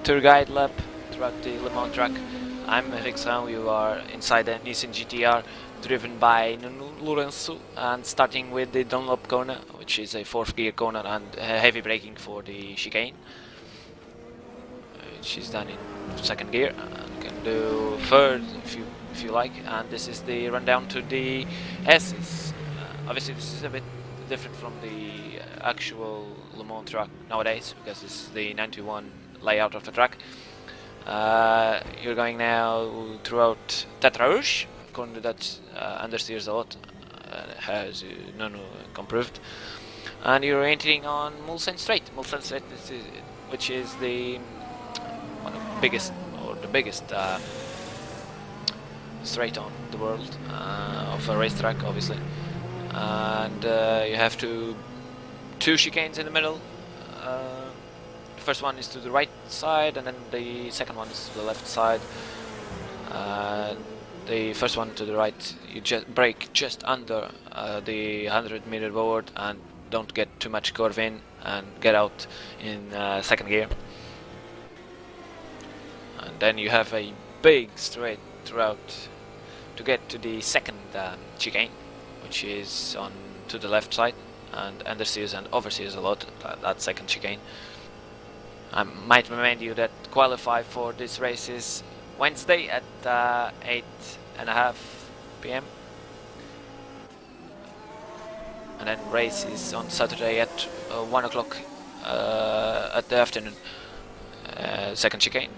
tour guide lap throughout the Le Mans track. I'm Rixão, you are inside the Nissan GTR driven by Nuno Lourenço, and starting with the Dunlop corner, which is a 4th gear corner and heavy braking for the chicane. She's done in 2nd gear and can do 3rd if you like, and this is the rundown to the S's. Obviously this is a bit different from the actual Le Mans track nowadays, because this is the 91 layout of the track. You're going now throughout 8hours, a corner that understeers a lot, has Nuno improved, and you're entering on Mulsanne Straight. Mulsanne Straight, which is the one of the biggest, or the biggest straight on the world of a racetrack, obviously. And you have two chicanes in the middle. The first one is to the right side, and then the second one is to the left side. The first one to the right, you just brake just under the 100-meter board and don't get too much curve in, and get out in 2nd gear. And then you have a big straight throughout to get to the 2nd chicane, which is on to the left side and understeers and oversteers a lot, that 2nd chicane. I might remind you that qualify for this race is Wednesday at 8:30 PM, and then race is on Saturday at 1 o'clock at the afternoon. 2nd chicane,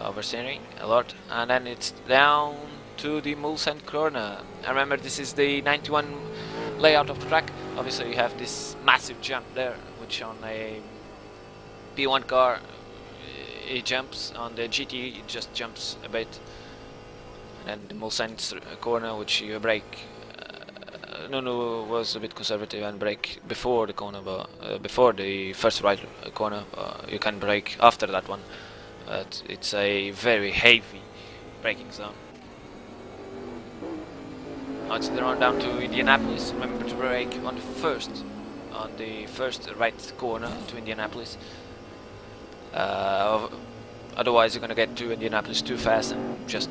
oversteering a lot, and then it's down to the Mulsanne corner. I remember this is the 91 layout of the track. Obviously you have this massive jump there, which on a P1 car it jumps, on the GT it just jumps a bit. And then the Mulsanne corner, which you brake. Nuno was a bit conservative and brake before the corner, but before the first right corner. You can brake after that one, but it's a very heavy braking zone. Now it's the run down to Indianapolis. Remember to brake on the first right corner to Indianapolis. Otherwise you're gonna get to Indianapolis too fast and just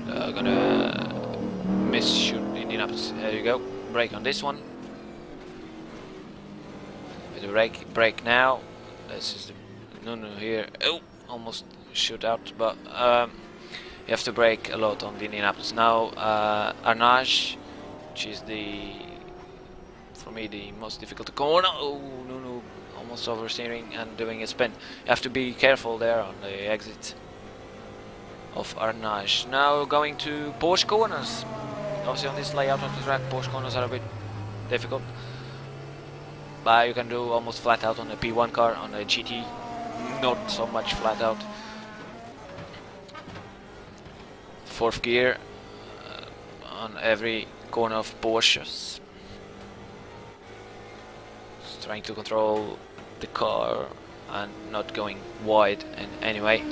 gonna miss-shoot Indianapolis. There you go. Brake on this one. With the brake now. This is the Nuno here. Oh, almost shoot out, but you have to brake a lot on the Indianapolis. Now Arnage, which is for me the most difficult corner. Oh, Nuno almost oversteering and doing a spin. You have to be careful there on the exit of Arnage. Now going to Porsche corners. Obviously on this layout of the track, Porsche corners are a bit difficult, but you can do almost flat out on a P1 car. On a GT, not so much flat out. 4th gear on every corner of Porsches. Just trying to control the car and not going wide in any way.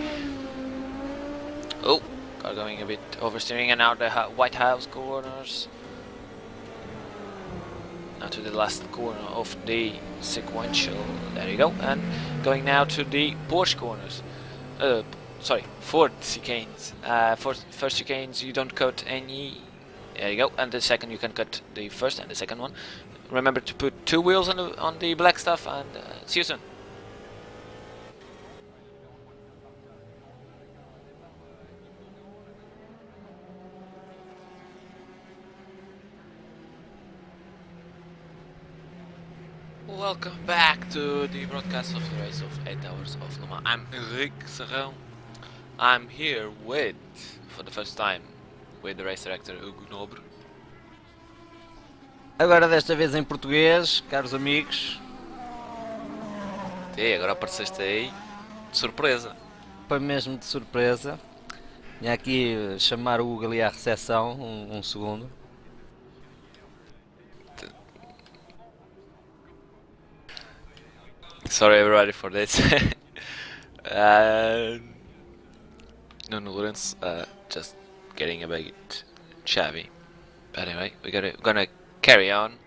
Oh, car going a bit oversteering, and now the White House corners. Now to the last corner of the sequential. There you go. And going now to the Porsche corners. Sorry, 4th chicanes. First chicanes you don't cut any. There you go. And the second you can cut the first and the second one. Remember to put 2 wheels on the black stuff, and see you soon. Welcome back to the broadcast of the race of 8 hours of Le Mans. I'm Rixão. I'm here with, for the first time, with the race director Hugo Nobre. Agora desta vez em português, caros amigos. E agora apareceste aí de surpresa. Foi mesmo de surpresa. Tinha aqui chamar o Hugo ali à recepção, um segundo. Sorry everybody for this. Nuno Lourenço, just getting a bit shabby. But anyway, we're gonna carry on.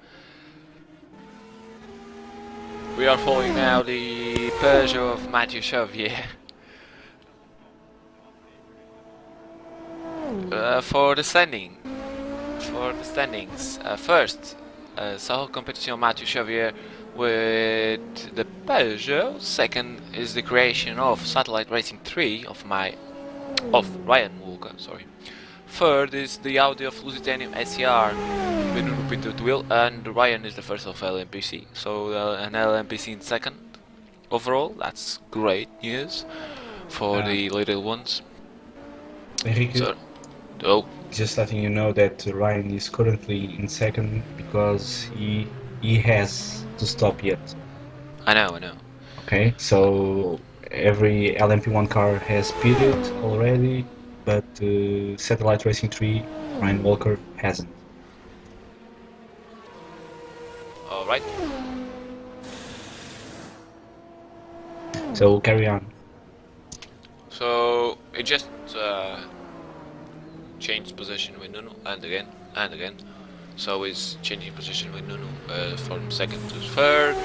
We are following now the Peugeot of Mathieu Chauvier. For the standings, first, só competition Matthew Xavier with the Peugeot. Second is the creation of Satellite Racing 3 of Ryan Walker. Sorry. Third is the Audi of Lusitanium SCR with Nuno Pinto at wheel, and Ryan is the first of LMPC. So an LMPC in second. Overall, that's great news for the little ones. Henrique, Oh, just letting you know that Ryan is currently in second because he has to stop yet. I know. Okay, so every LMP1 car has pitted already, but Satellite Racing 3, Ryan Walker hasn't. Alright. So carry on. So it just changed position with Nuno and again. So he's changing position with Nuno from second to third.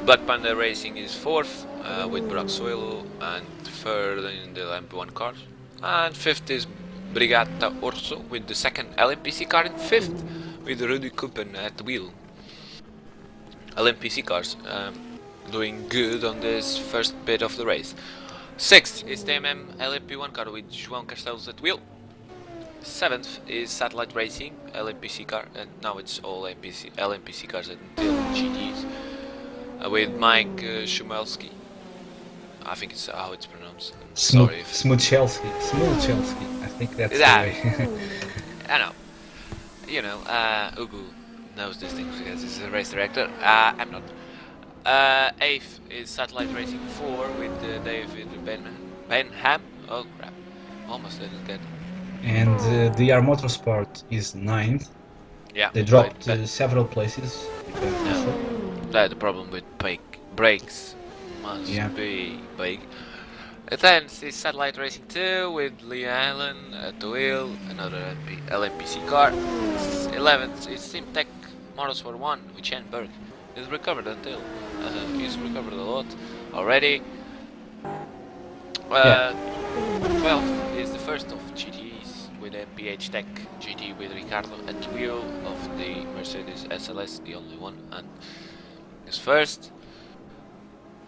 Black Panda Racing is fourth with Burak Soilo, and third in the LMP1 cars. And fifth is Brigata Orso with the second LMPC car in fifth with Rudy Kuppen at the wheel. LMPC cars doing good on this first bit of the race. Sixth is the LMP1 car with João Castelos at wheel. Seventh is Satellite Racing LMPC car, and now it's all LMPC cars until GTs with Mike Shumelski. I think it's how it's pronounced. Sorry if Smuchelski. I think that's the Yeah. way. I know. You know, Ubu knows these things because he's a race director. I'm not. Eighth is Satellite Racing 4 with David Benham. Oh crap, almost didn't get. And DR Motorsport is ninth. Yeah, They dropped but several places. the problem with brakes must Yeah. be big. 10th is Satellite Racing 2 with Lee Allen at the wheel, another LMPC car. 11th is Simtech Motorsport 1 with Chen Berg. He's recovered he's recovered a lot already. 12th is the first of GTs with MPH Tech GT with Ricardo at the wheel of the Mercedes SLS, the only one, and is first.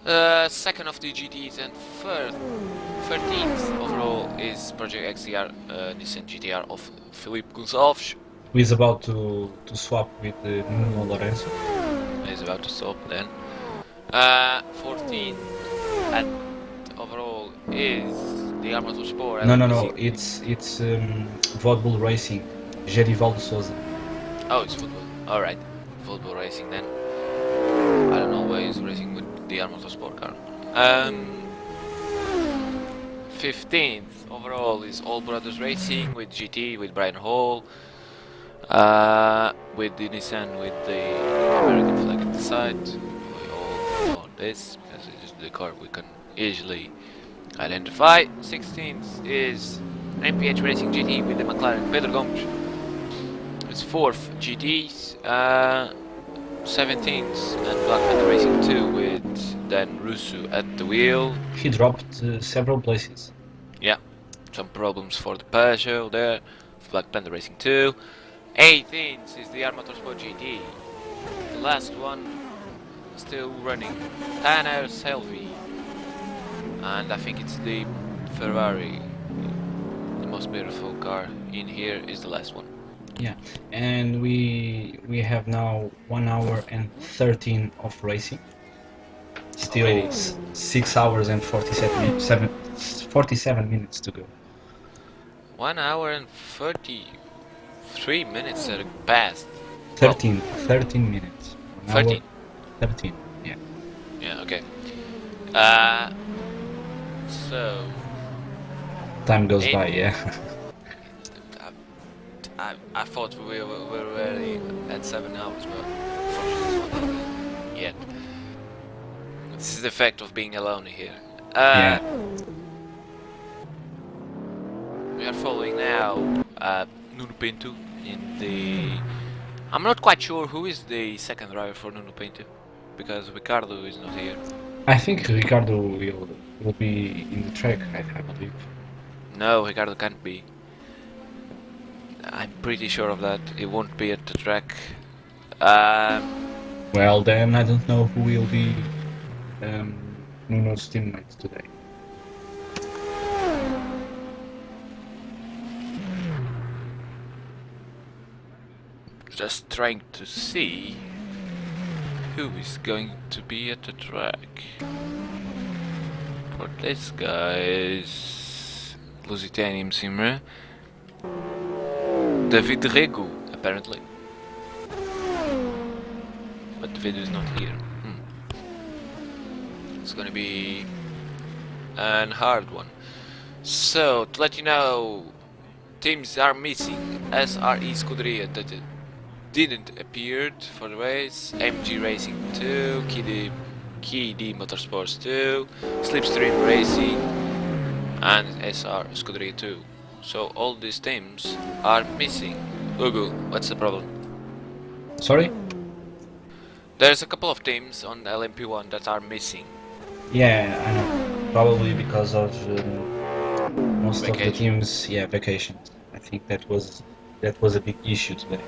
Second of the GTs and 13th overall is Project XDR Nissan GTR of Felipe Gonçalves. Who is about to swap with Nuno Lourenço. He's about to stop then. 14th and overall is the Armator Sport. No. It's Vodbull Racing. Gerivaldo Souza. Oh, it's football. Alright. Football racing then. I don't know why he's racing with the Armator Sport car. 15th overall is All Brothers Racing with GT, with Brian Hall. With the Nissan with the American flag at the side. We all know this because it is the car we can easily identify. 16th is MPH Racing GT with the McLaren Pedro Gomes. It's 4th GTs. 17th and Black Panther Racing 2 with Dan Russo at the wheel. He dropped several places. Yeah, some problems for the Peugeot there. Black Panther Racing 2. 18th is the Armator Sport GT. The last one still running. Tanner Selvi. And I think it's the Ferrari. The most beautiful car in here is the last one. Yeah, and we have now 1 hour and 13 of racing. Still Already. 6 hours and 47 minutes to go. 1 hour and 33 minutes are past. 13 minutes. 1 hour, 13. 13, yeah. Yeah, okay. So Time goes Eight. by, yeah. I thought we were already at 7 hours, but unfortunately it's not yet. This is the effect of being alone here. Yeah. We are following now Nuno Pinto in the... I'm not quite sure who is the second driver for Nuno Pinto, because Ricardo is not here. I think Ricardo will be in the track, I believe. No, Ricardo can't be. I'm pretty sure of that. He won't be at the track. Um, Well, then I don't know who will be Nuno's teammates today. just trying to see who is going to be at the track. For this guys, Lusitanium Simra, David Regu, apparently. But David is not here. It's gonna be an hard one. So, to let you know, teams are missing. SRE Scuderia that didn't appear for the race, MG Racing 2, KD Motorsports 2, Slipstream Racing, and SR Scuderia 2. So all these teams are missing. Ugu, what's the problem? Sorry? There's a couple of teams on LMP1 that are missing. Yeah, I know. Probably because of most of the Vacation. teams, vacations. I think that was a big issue today.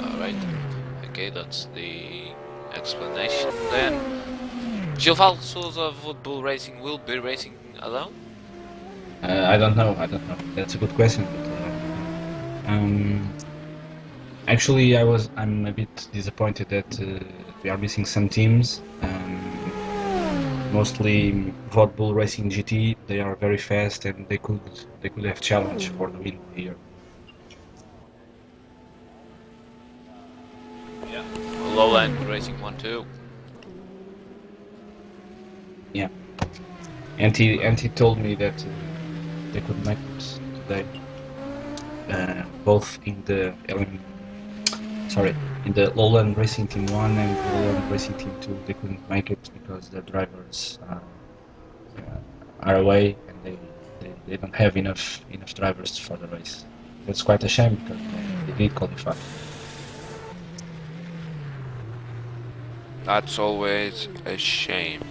Alright. Okay, that's the explanation then. Gilval Souza Football Racing will be racing alone? I don't know. That's a good question. But, actually, I'm a bit disappointed that we are missing some teams. Mostly Vod Bull Racing GT. They are very fast and they could have challenge for the win here. Yeah. Lowland Racing 1 too. Yeah. And he told me that they could make it today. Both in the in the Lowland Racing Team 1 and Lowland Racing Team 2, they couldn't make it because the drivers are away and they don't have enough drivers for the race. That's quite a shame because they did qualify. That's always a shame.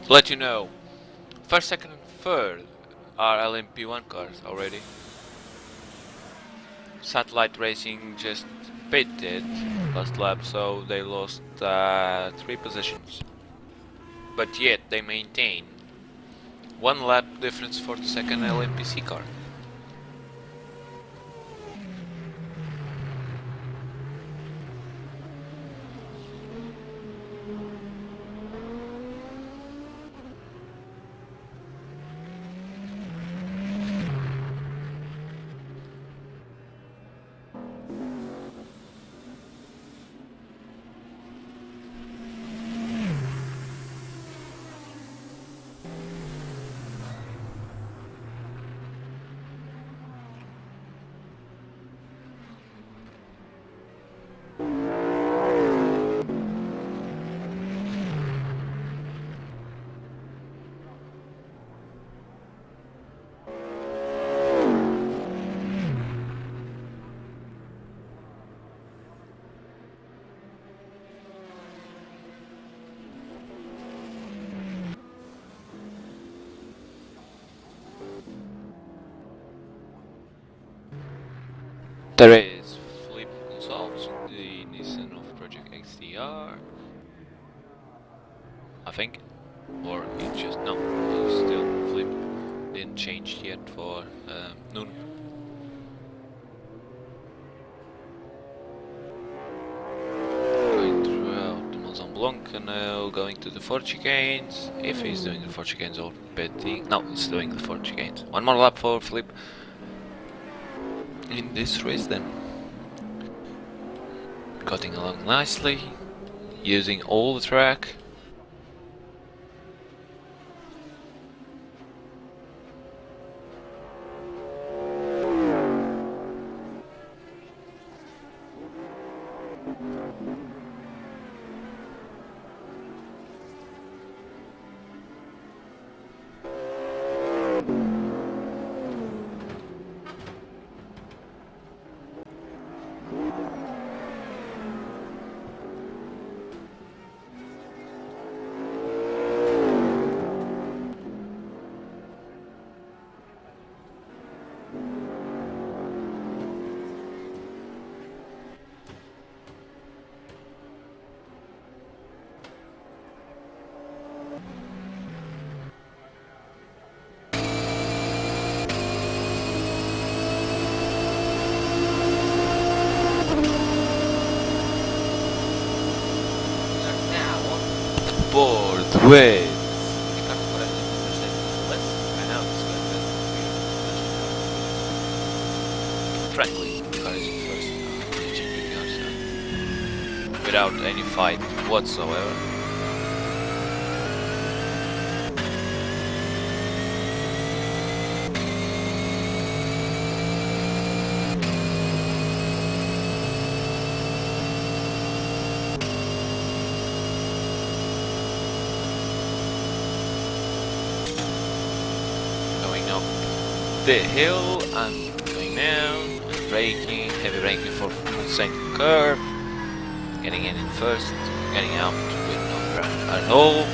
Let you know, first, second, and third are LMP1 cars already. Satellite Racing just pitted last lap, so they lost 3 positions. But yet they maintain 1 lap difference for the second LMPC car. There is Flip Gonçalves in the Nissan of Project XDR, I think, or he just no, he's still Flip. Didn't change yet for Nuno. Going throughout the Mozambique Blanc now, going to the Ford chicanes. If he's doing the Ford chicanes or betting, no, he's doing the Ford chicanes. 1 more lap for Flip in this race then. Cutting along nicely, using all the track. board with Ricardo Correa, Mercedes less. I know it's going to be frankly, the car is in first in the GP cars without any fight whatsoever. The hill and going down and braking, heavy braking for full second curve, getting in first, getting out with no ground at all.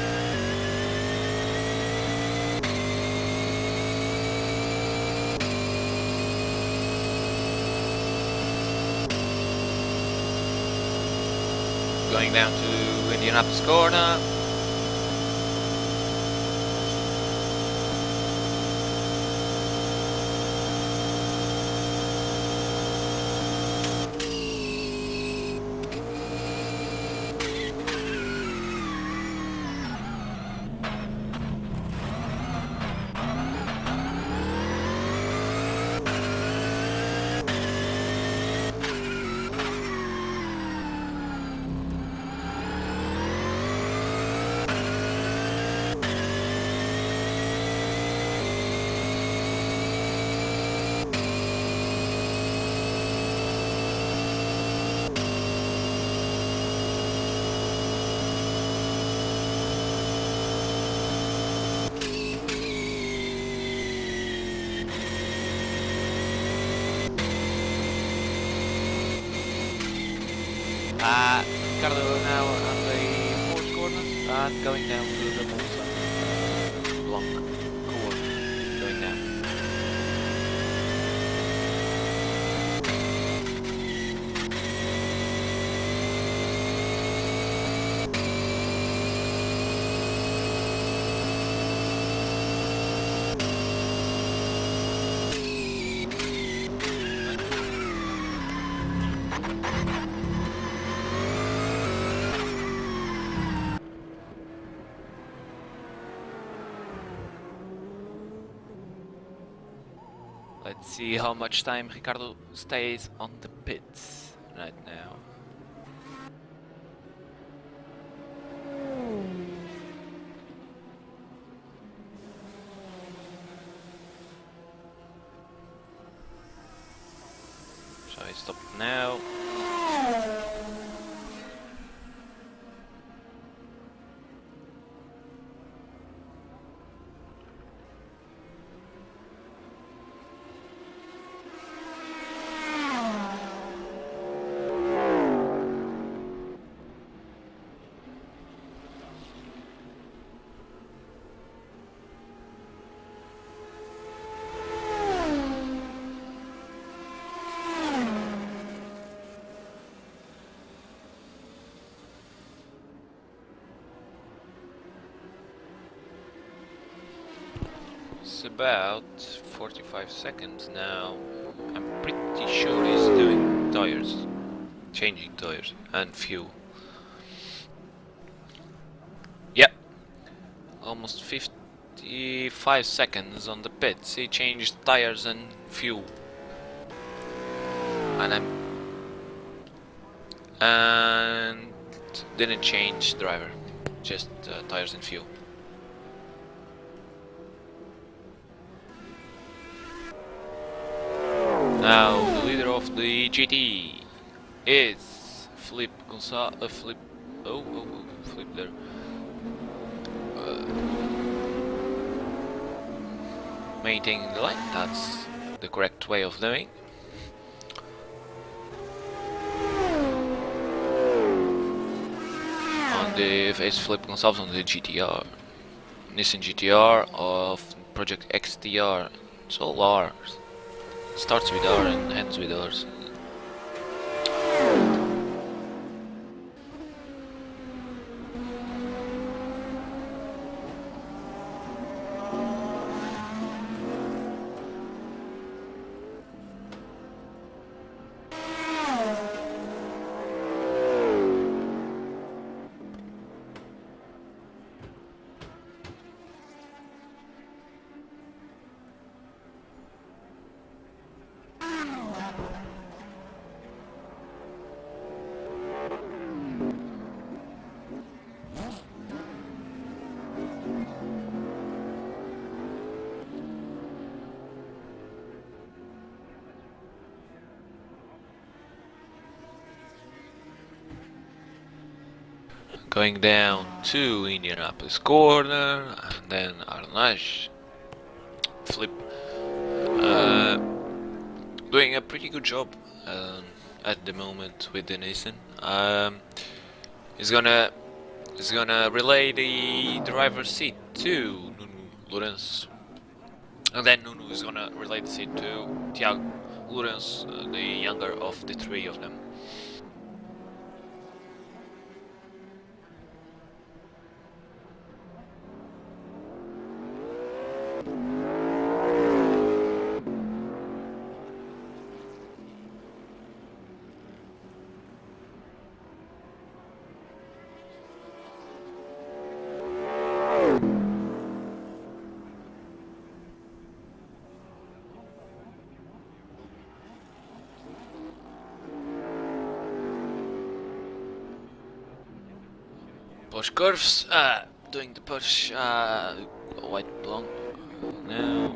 Going down to Indianapolis corner. Ricardo now on the fourth corner and going down to the Monza long corner, going down. Let's see how much time Ricardo stays on the pits right now. So I stop now. It's about 45 seconds now. I'm pretty sure he's doing tires, changing tires and fuel. Yep, almost 55 seconds on the pits. He changed tires and fuel, and didn't change driver, just tires and fuel. Now the leader of the GT is Flip Flip. Flip there. Maintaining the line. That's the correct way of doing. On the face Flip Gonçalves on the GTR, Nissan GTR of Project XTR. It's all R's. Starts with R and ends with R's. Going down to Indianapolis corner, and then our nice flip. Doing a pretty good job at the moment with the Nissan. He's gonna relay the driver's seat to Nuno Lourenço, and then Nuno is gonna relay the seat to Tiago Lourenço, the younger of the three of them. Push curves, doing the push, white blanc, no,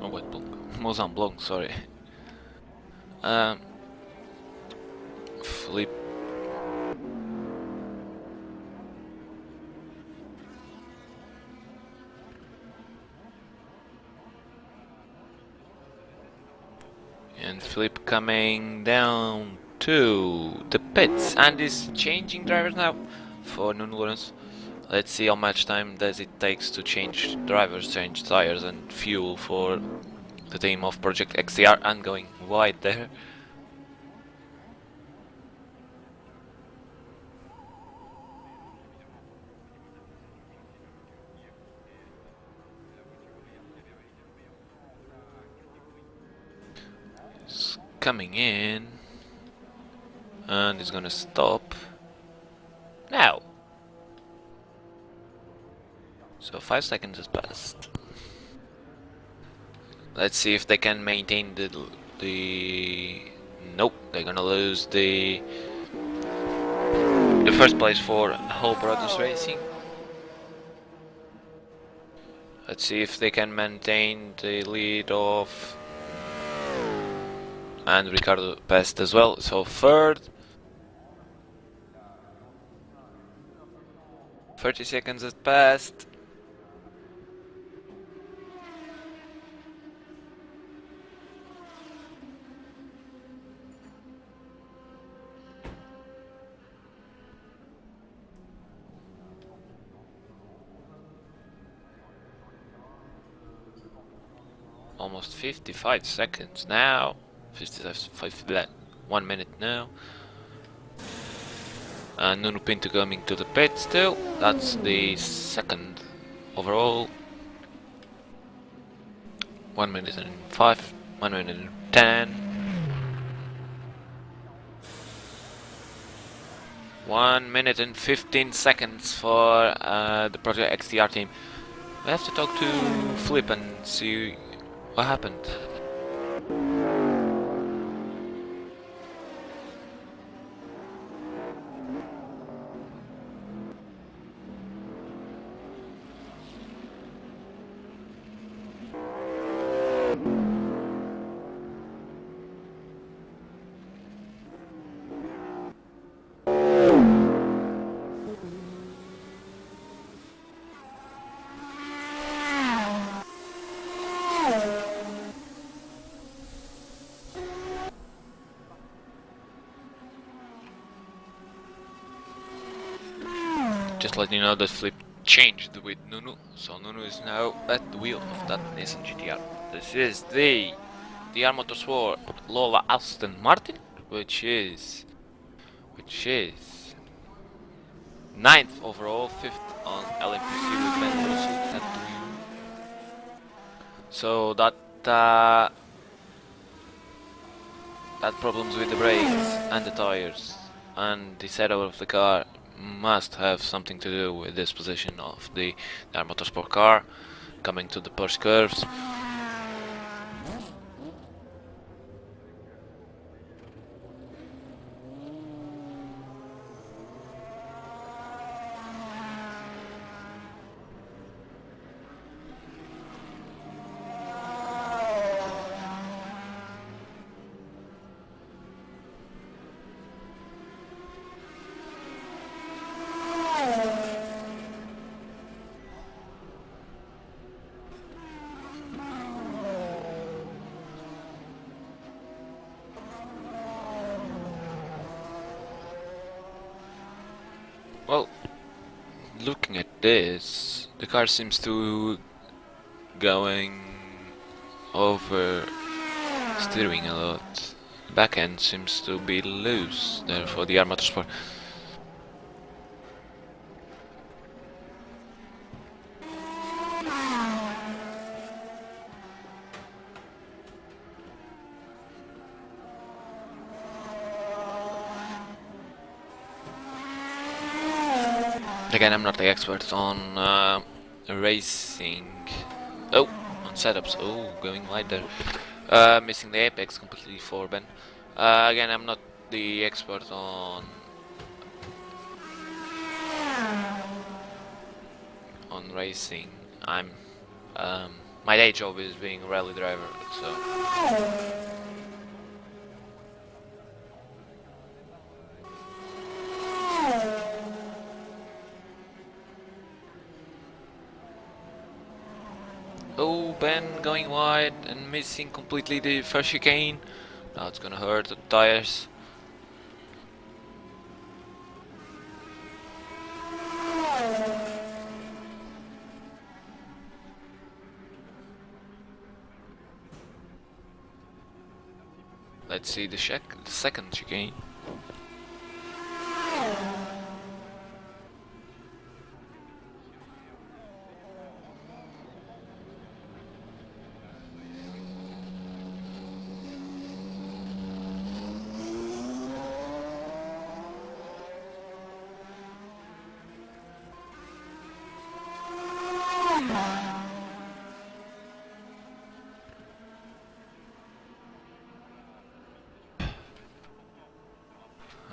oh, white blanc, Mozambique blanc, sorry. Flip. And flip coming down to the pits, and is changing drivers now for Nuno Lourenço. Let's see how much time does it takes to change drivers, change tires and fuel for the team of Project XDR, and going wide there. It's coming in, and it's gonna stop now. So 5 seconds has passed. Let's see if they can maintain the. Nope, they're gonna lose the first place for Whole Brothers Racing. Let's see if they can maintain the lead of, and Ricardo passed as well. So third. 30 seconds has passed. Almost 55 seconds now. 1 minute now. And Nuno Pinto coming to the pit still. That's the second overall. 1 minute and 5. 1 minute and 10. 1 minute and 15 seconds for the Project XDR team. We have to talk to Flip and see what happened. Just let you know that Flip changed with Nuno, so Nuno is now at the wheel of that Nissan GTR. This is the DR Motorsport Lola Aston Martin, which is 9th overall, 5th on LMPC with Ben Russell at the wheel. So that problems with the brakes and the tires and the setup of the car must have something to do with this position of the DR Motorsport car coming to the push curves. Well, looking at this, the car seems to going over steering a lot. Back end seems to be loose there for the R Motorsport. Again, I'm not the expert on racing. Oh, on setups. Oh, going wide there. Missing the apex completely for Ben. Again, I'm not the expert on racing. I'm my day job is being a rally driver, so. Oh, Ben going wide and missing completely the first chicane. Now it's gonna hurt the tires. Let's see the second chicane.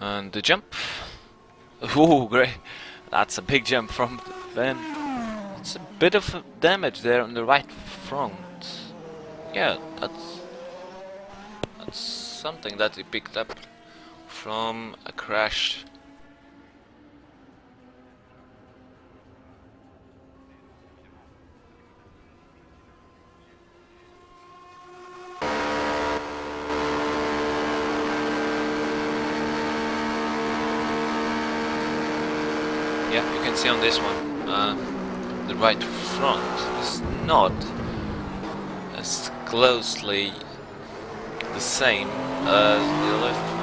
And the jump. Oh, great. That's a big jump from Ben. It's a bit of damage there on the right front. Yeah, that's something that he picked up from a crash. Yeah, you can see on this one, the right front is not as closely the same as the left one.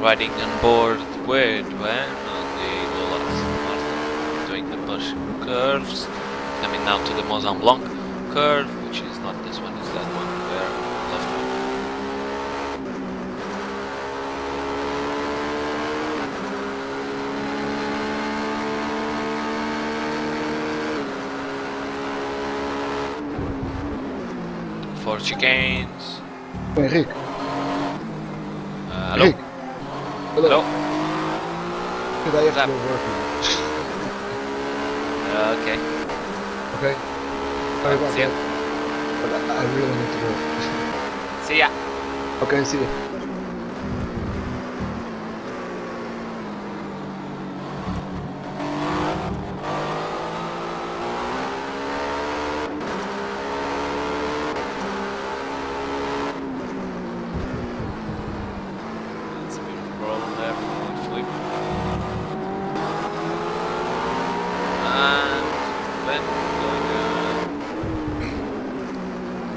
Riding on board with Ben on the Lolas, doing the push curves, coming now to the Mont Blanc curve, which is not this one, it's that one where left one. 4 chicanes. Rick. Hello. Rick. Hello. Because I have Zap. to go working. Okay. Okay. Sorry about See ya. that. But I really need to go. See ya. Okay, see you. That's a bit of a problem there for the flip. And then going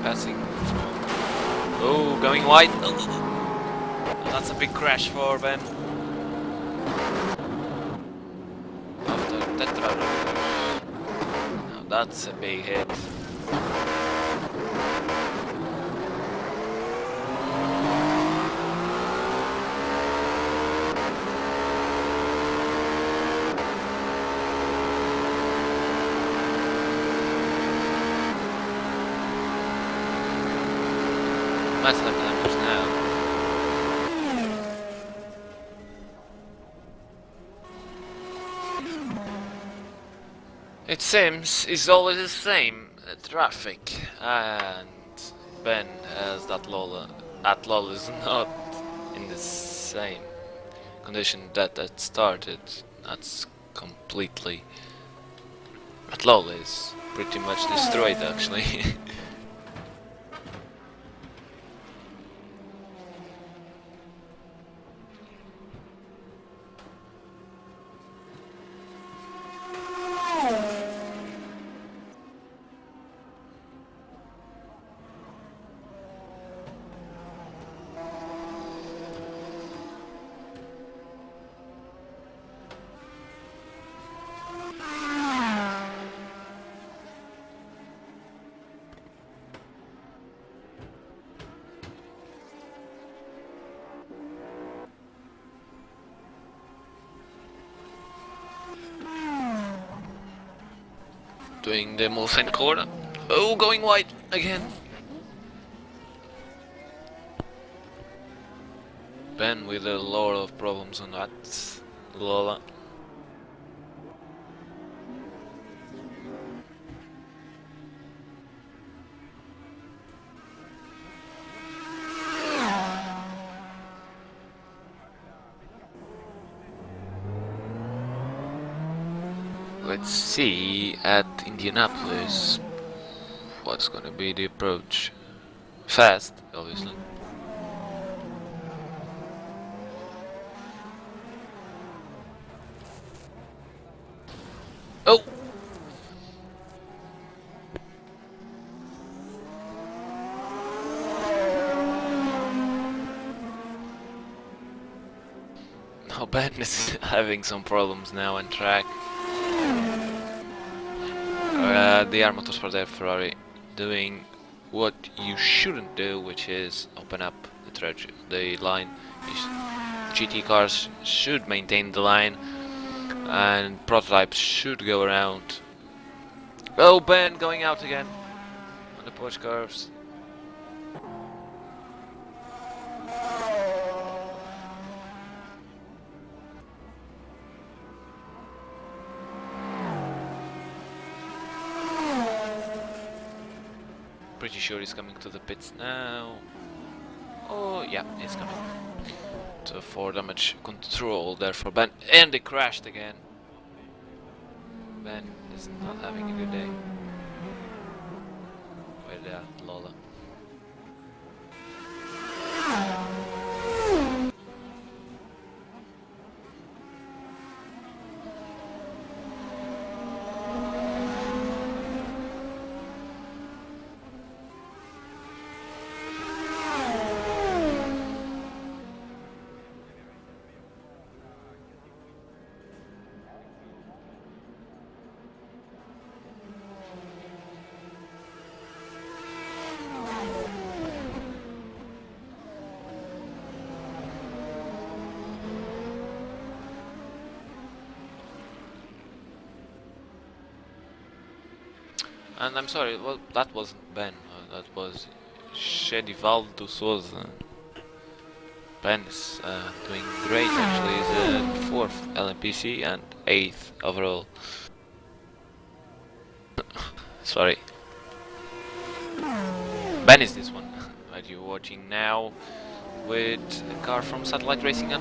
passing from going wide. That's a big crash for Ben. After Tetra. Now that's a big hit. Nice lap damage now. It seems it's always the same traffic, and Ben as that lol is not in the same condition that it started. That's completely. That lol is pretty much destroyed actually. Doing the Mulsanne corner. Oh, going wide again. Ben with a lot of problems on that Lola. Let's see at Indianapolis what's gonna be the approach. Fast, obviously. Oh! Oh, Ben is having some problems now on track. The R Motorsport there, Ferrari, doing what you shouldn't do, which is open up the line. GT cars should maintain the line, and prototypes should go around. Oh, Ben going out again on the Porsche curves. Pretty sure he's coming to the pits now. Oh yeah, he's coming. So 4 damage control there for Ben, and they crashed again. Ben is not having a good day. Where they at, Lola? And I'm sorry, well, that wasn't Ben, that was Shedivaldo Souza. Ben is doing great actually, he's 4th LMPC and 8th overall. Sorry. Ben is this one that you're watching now, with a car from Satellite Racing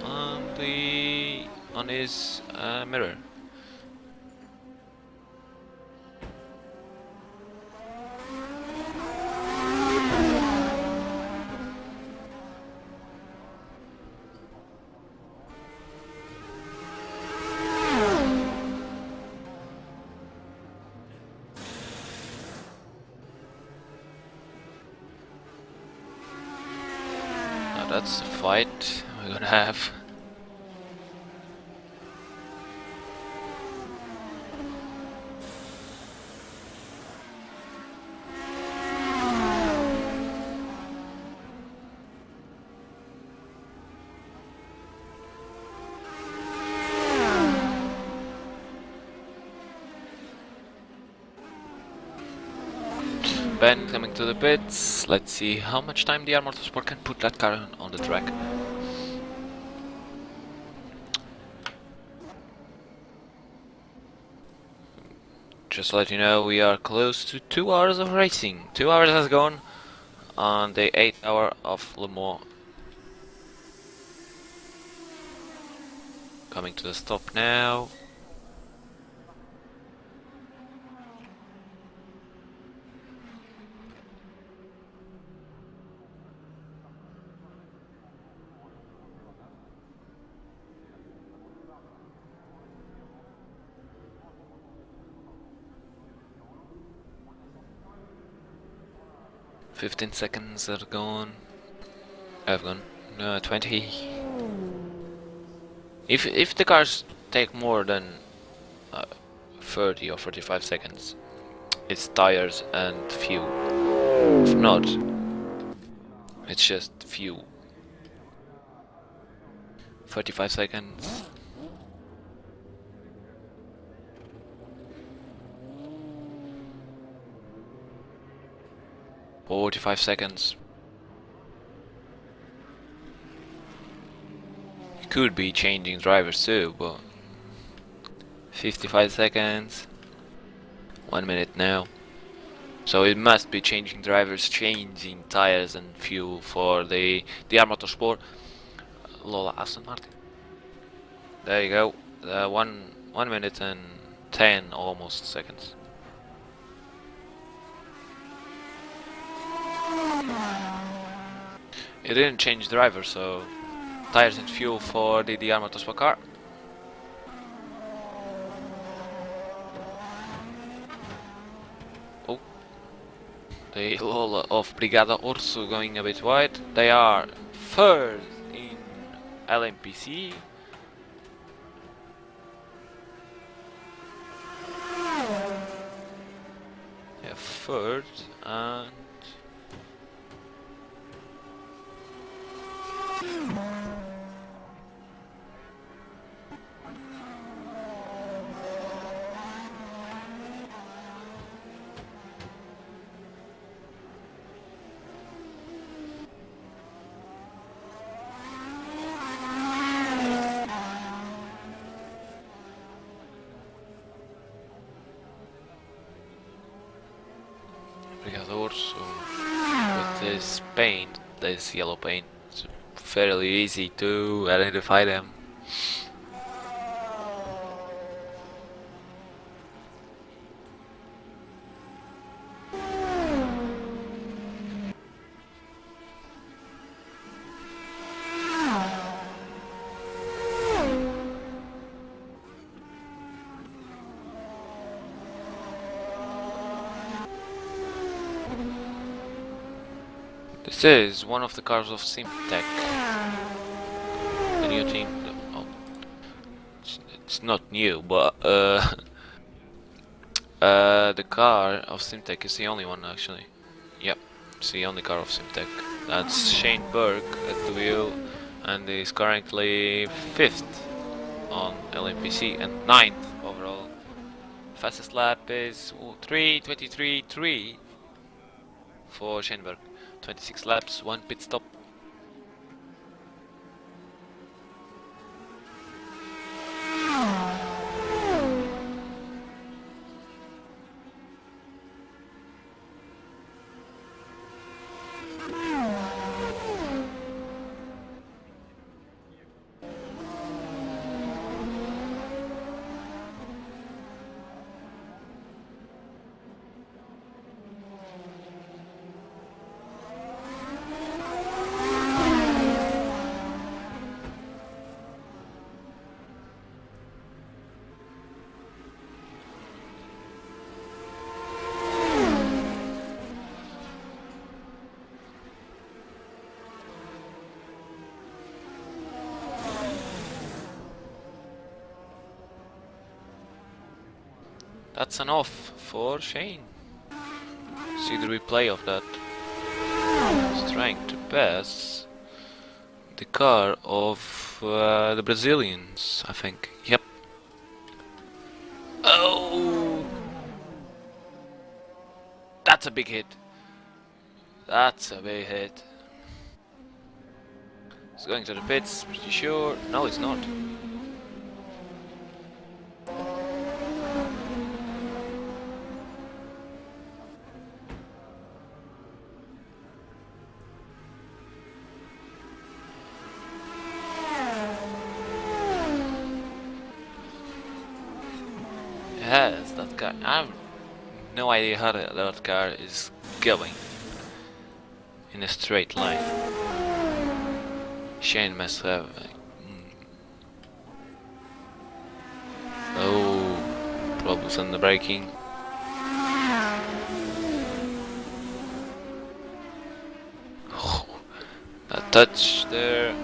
on his mirror. That's a fight we're gonna have. Ben coming to the pits. Let's see how much time the R Motorsport can put that car on the track. just to let you know, we are close to 2 hours of racing. 2 hours has gone on the 8th hour of Le Mans. Coming to the stop now. "15 seconds are gone. Have gone. 20. If the cars take more than 30 or 45 seconds, it's tires and fuel. If not, it's just fuel. 35 seconds. "45 seconds. You could be changing drivers too, but 55 seconds. 1 minute now. So it must be changing drivers, changing tires and fuel for the Motorsport Lola Aston Martin. There you go. 1 minute and 10 almost seconds. It didn't change driver, so tires and fuel for the Motorsport car. Oh, the Lola of Brigada Orso going a bit wide. They are third in LMPC. Yeah, third and Brigada Orso with this paint, this yellow paint. It's fairly easy to identify them. This is one of the cars of Simtech, the new team. Oh, it's not new, but the car of Simtech is the only one actually. Yep, it's the only car of Simtech. That's Shane Burke at the wheel, and is currently 5th on LMPC and 9th overall. Fastest lap is 3:23.3 for Shane Burke. 26 laps, 1 pit stop. That's an off for Shane. See the replay of that. He's trying to pass the car of the Brazilians, I think. Yep. Oh! That's a big hit. That's a big hit. He's going to the pits, pretty sure. No, it's not. is that car? I have no idea how that car is going in a straight line. Shane must have. Oh, troubles on the braking. Oh, a touch there.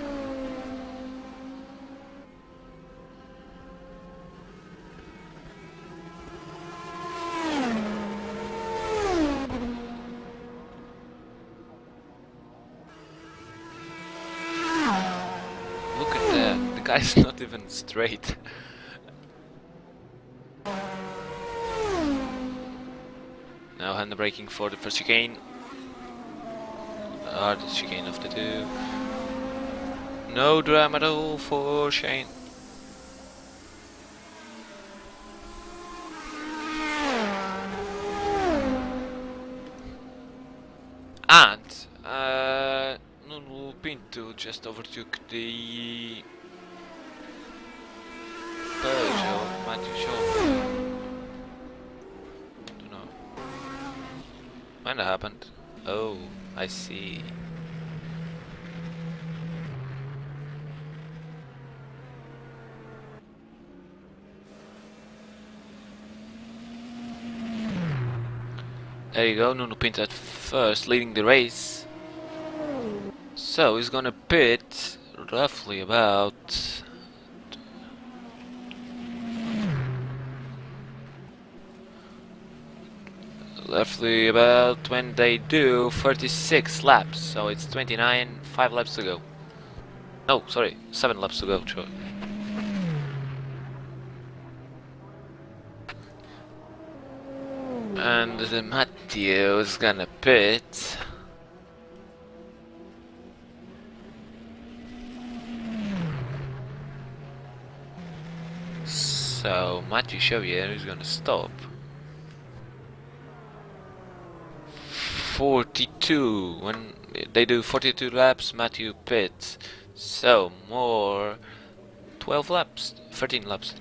Look at that, the guy's not even straight. Now hand braking for the first chicane. The hardest chicane of the two. No drama at all for Shane. And Nuno Pinto just overtook the Peugeot of Matthew Shaw. Don't know. When that happened? Oh, I see. There you go, Nuno Pinto at first, leading the race. So he's gonna pit roughly about when they do 36 laps. So it's 29, 5 laps to go. No, sorry, 7 laps to go. Sure. And the Matthew is gonna pit. So Matthew Xavier is gonna stop. 42. When they do 42 laps, Matthew pits. So more 12 laps, 13 laps.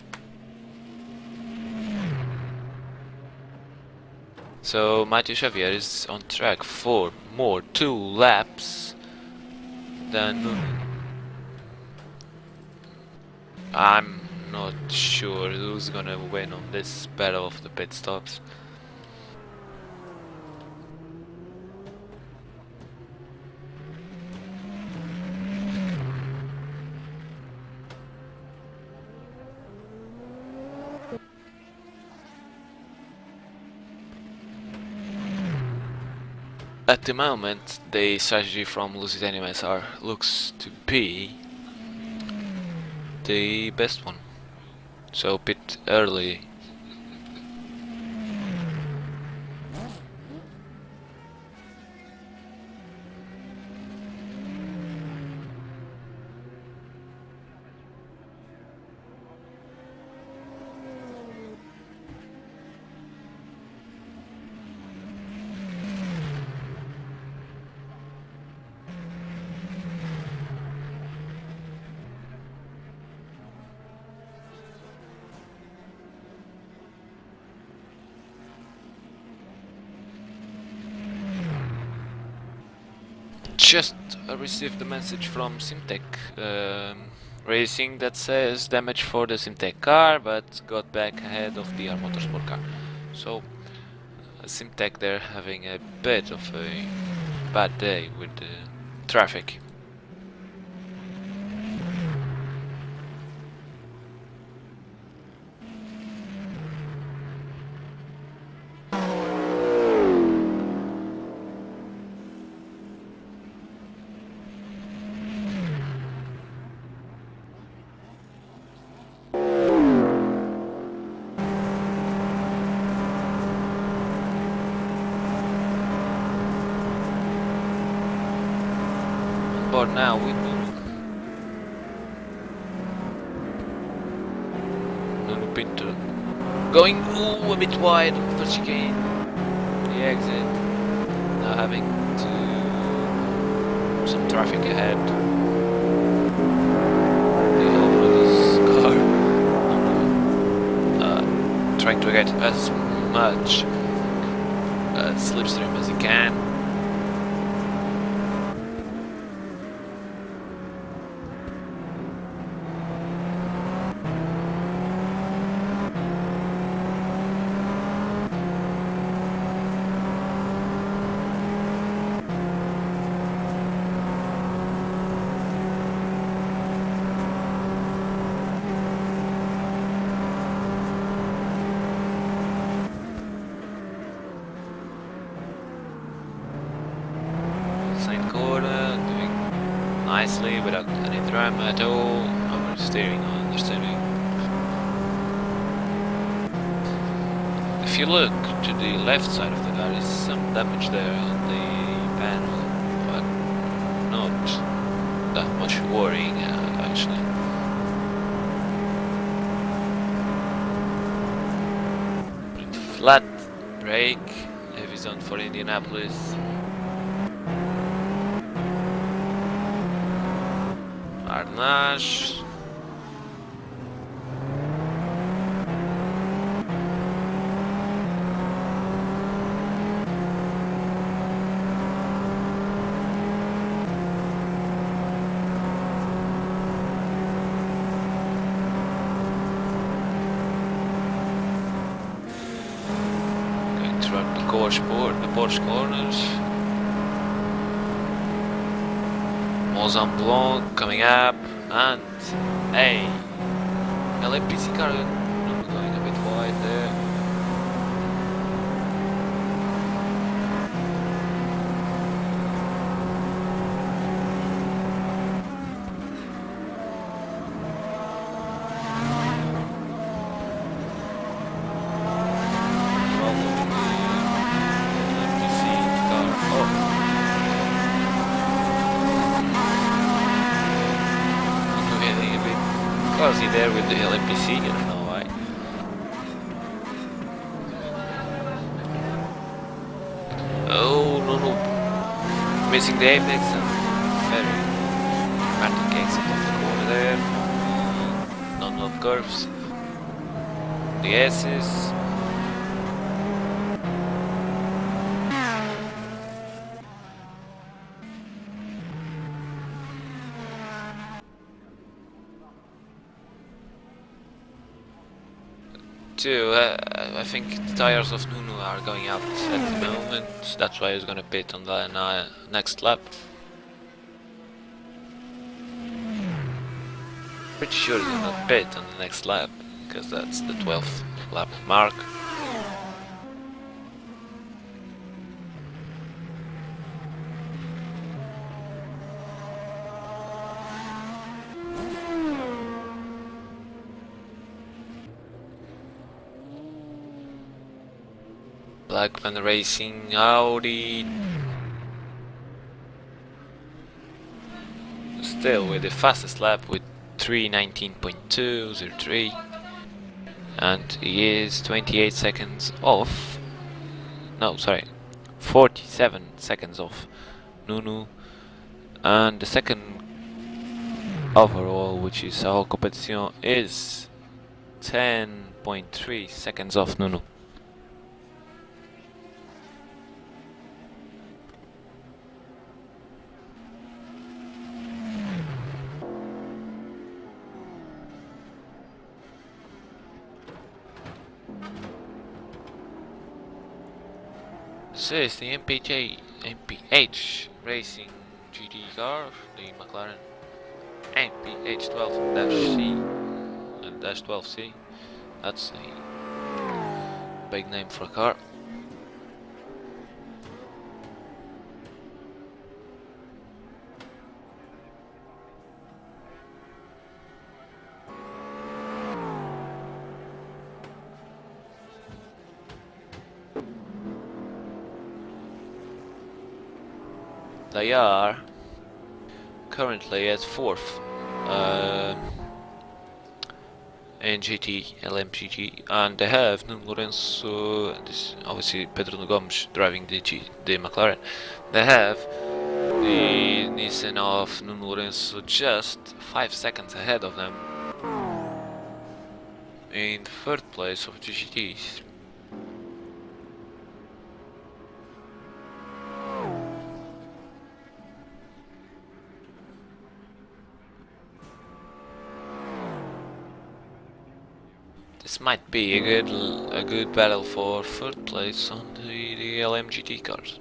So Matthew Xavier is on track for more 2 laps than Nuno. I'm not sure who's gonna win on this battle of the pit stops. At the moment, the strategy from Lusitania MSR looks to be the best one. So pit early. Just received a message from Simtech Racing that says damage for the Simtech car, but got back ahead of the R Motorsport car. So Simtech, they're having a bit of a bad day with the traffic. But now with Nuno Pinto going a bit wide on the chicane, the exit, now having to some traffic ahead. The Alvarez car trying to get as much slipstream as he can. Nicely without any drama at all. Oversteering or understeering. If you look to the left side of the car, there is some damage there on the panel, but not that much worrying actually. Flat brake, heavy zone for Indianapolis. Arnage. Going through the Porsche corners. Mozambique Blanc coming up, and hey, LMPC car going a bit wide there. Fuzzy there with the LMPC, I don't know why. Oh no, missing the apex and very dramatic exit off the corner there. Non-loop curves. The S's. I think the tires of Nunu are going out at the moment, that's why he's gonna pit on the next lap. Pretty sure he's gonna pit on the next lap, because that's the 12th lap mark. Blackman Racing Audi still with the fastest lap with 3:19.203, and he is 28 seconds off. No, sorry, 47 seconds off Nunu, and the second overall, which is our competition, is 10.3 seconds off Nunu. So it's the MPH Racing GT car, the McLaren MPH12-C and -12C. That's a big name for a car. They are currently at 4th in GT, LMGT, and they have Nuno Lourenço, this obviously Pedro Gomes driving the McLaren. They have the Nissan of Nuno Lourenço just 5 seconds ahead of them in third place of the GTs. This might be a good battle for third place on the LMGT cars.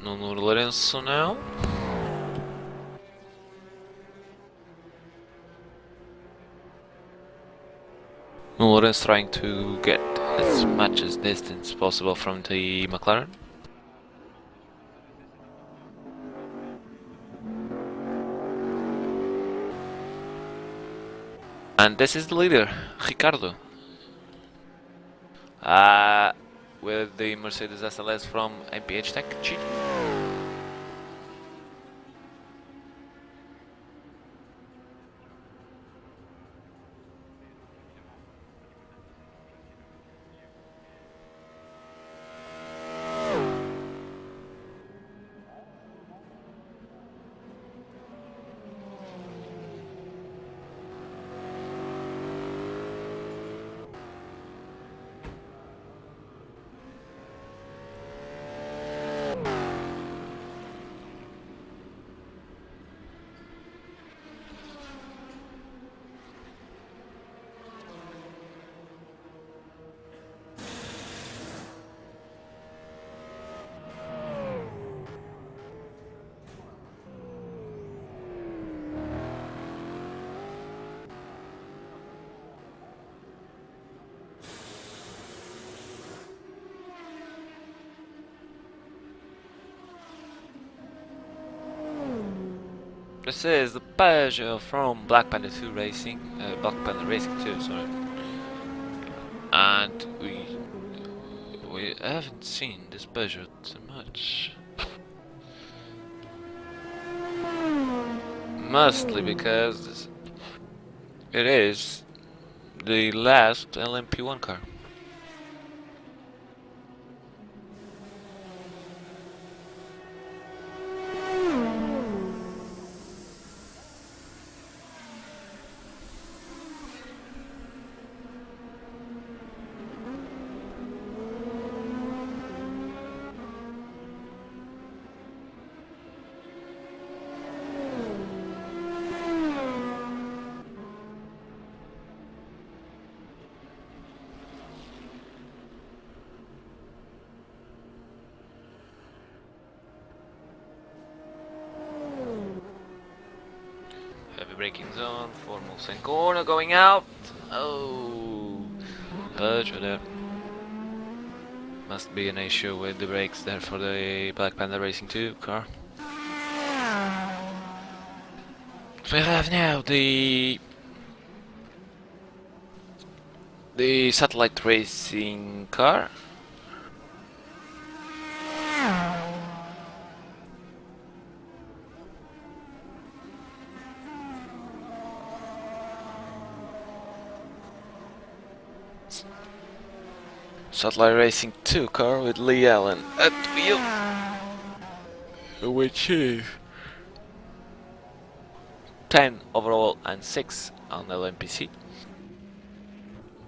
Nuno Lourenço now. Nuno Lourenço trying to get as much as distance possible from the McLaren. And this is the leader, Ricardo. With the Mercedes SLS from MPH Tech GT. This is the Peugeot from Black Panther 2 Racing, Black Panther Racing 2, sorry. And we haven't seen this Peugeot too much. Mostly because it is the last LMP1 car. Heavy braking zone, foremost and corner going out. Oh, Peugeot there. Must be an issue with the brakes there for the Black Panther Racing 2 car. We have now the satellite racing car. Satellite Racing 2 car with Lee Allen at wheel, which is 10 overall and 6 on LMPC.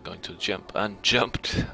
Going to jump and jumped.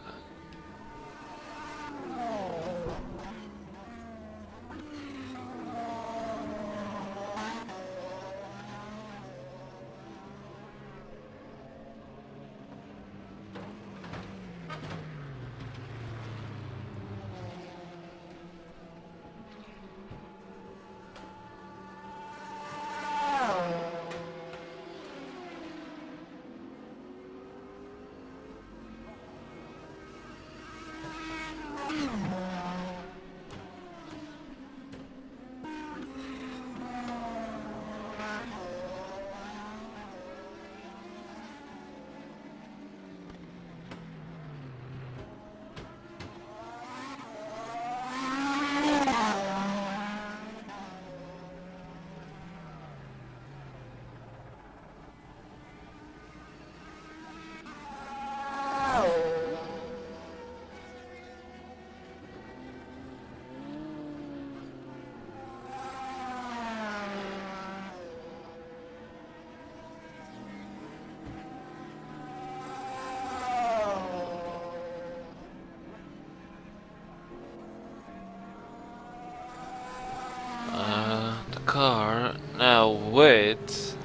with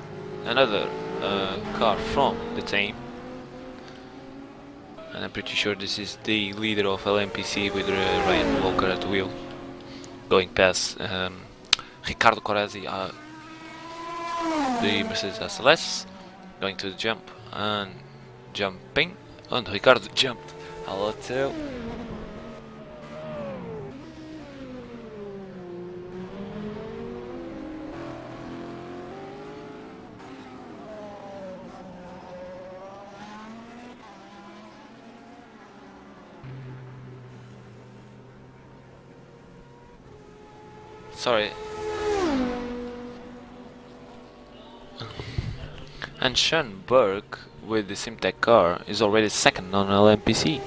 another car from the team, and I'm pretty sure this is the leader of LMPC with Ryan Walker at the wheel, going past Ricardo Corresi, the Mercedes SLS, going to the jump and jumping, and Ricardo jumped a lot too. Sorry. And Sean Burke with the Simtech car is already second on LMPC.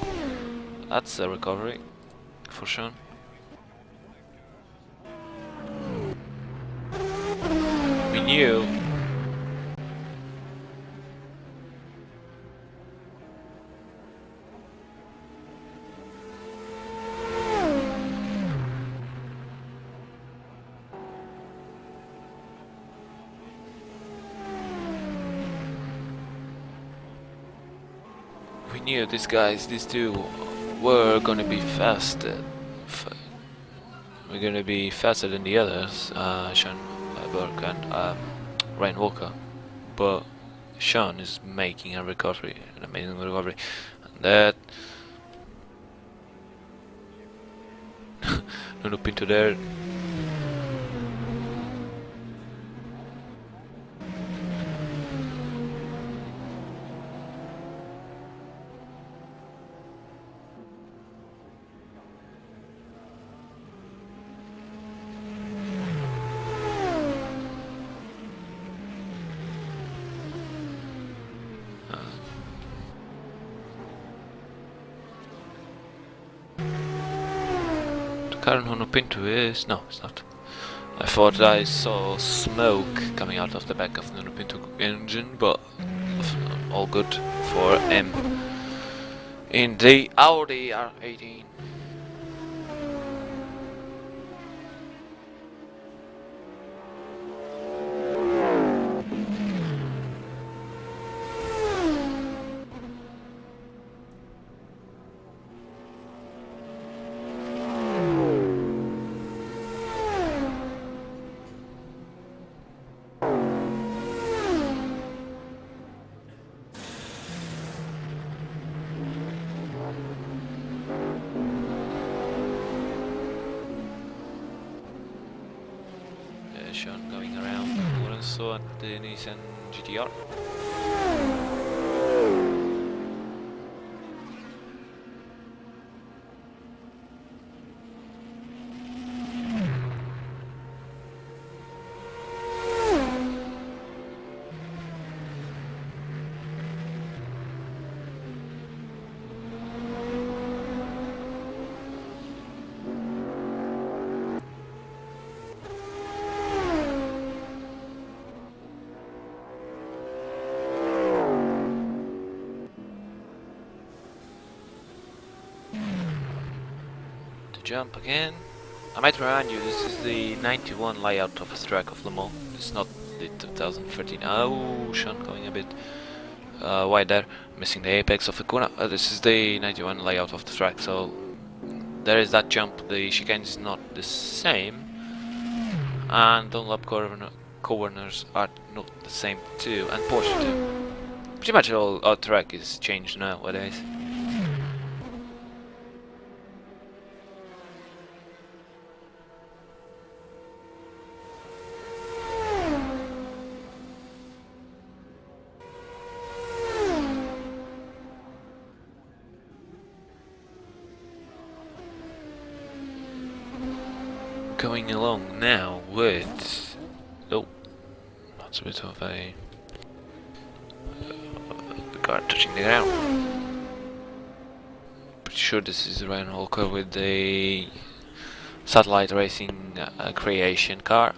That's a recovery for Sean. We knew these two were gonna be fast. We're gonna be faster than the others, Sean Burke and Ryan Walker. But Sean is making a recovery, an amazing recovery. And that Nuno Pinto there. Current Nuno Pinto is... no, it's not. I thought I saw smoke coming out of the back of the Nuno Pinto engine, but all good for him in the Audi R18. Sean going around Alonso at the Nissan GTR. Jump again. I might remind you, this is the 91 layout of a track of LeMans. It's not the 2013. Oh, Sean going a bit wide there, missing the apex of the corner. This is the 91 layout of the track, so there is that jump. The chicane is not the same, and downlap corners are not the same too, and Porsche too. Pretty much all our track is changed nowadays. Going along now with... oh, that's a bit of a... the car touching the ground. Pretty sure this is Ryan Walker with the satellite racing creation car.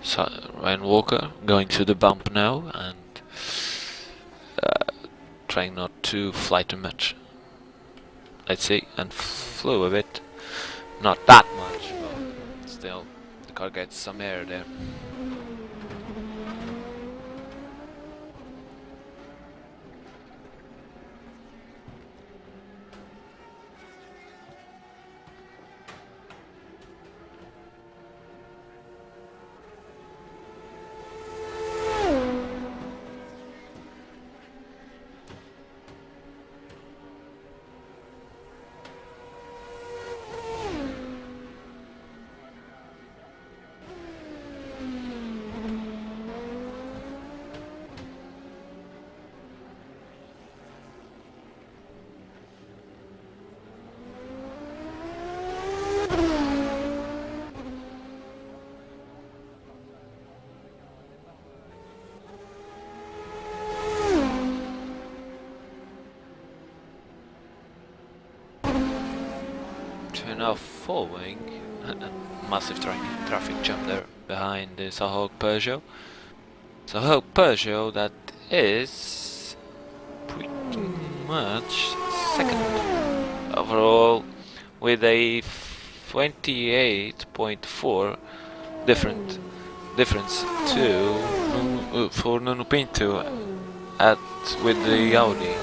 So Ryan Walker going to the bump now and trying not to fly too much. Let's see, and flew a bit. Not that much, but still, the car gets some air there. So now following a massive traffic jam there behind the Sahog Peugeot. Sahog Peugeot that is pretty much second overall with a 28.4 difference to for Nuno Pinto with the Audi.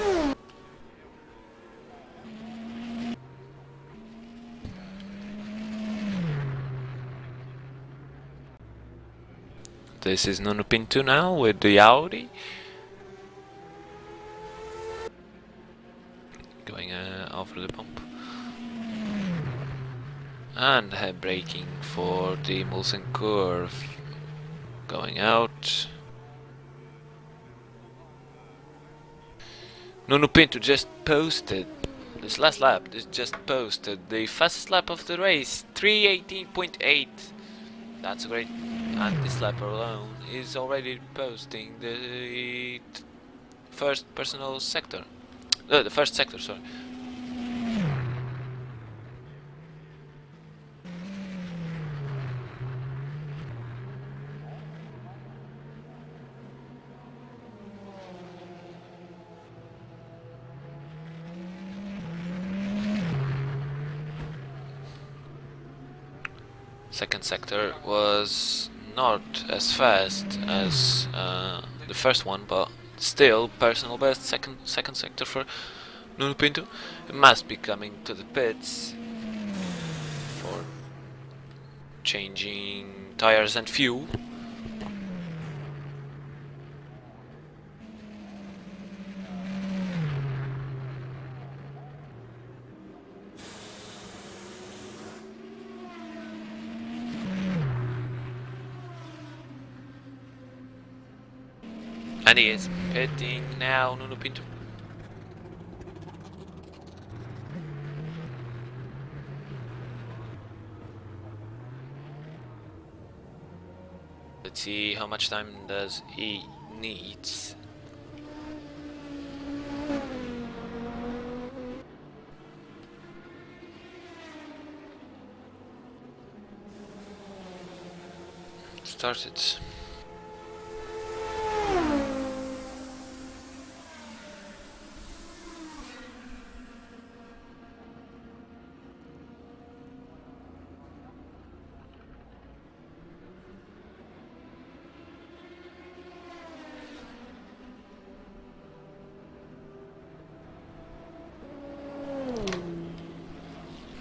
This is Nuno Pinto now with the Audi. Going over the pump. And braking for the Mulsen curve. Going out. Nuno Pinto just posted, this last lap, just posted the fastest lap of the race, 3:18.8. That's great. And this lap alone is already posting the first personal sector. The first sector, sorry. Second sector was not as fast as the first one, but still personal best. Second sector for Nuno Pinto. He must be coming to the pits for changing tires and fuel. And he is pitting now, Nuno Pinto. Let's see how much time does he needs. Started.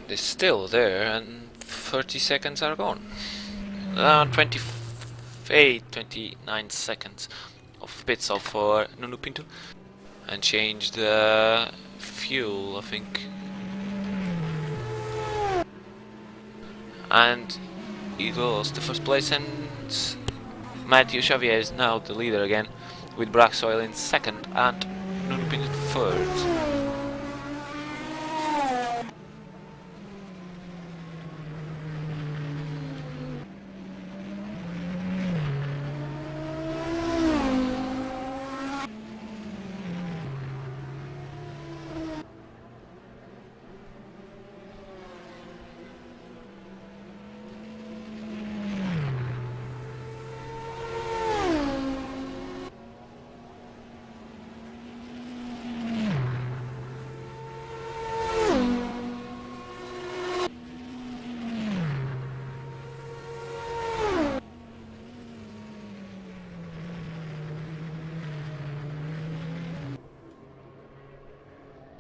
It's still there and 30 seconds are gone. 29 seconds of pit stop for Nuno Pinto. And change the fuel, I think. And he lost the first place, and Matthew Xavier is now the leader again, with Braxoil in second and Nuno Pinto third.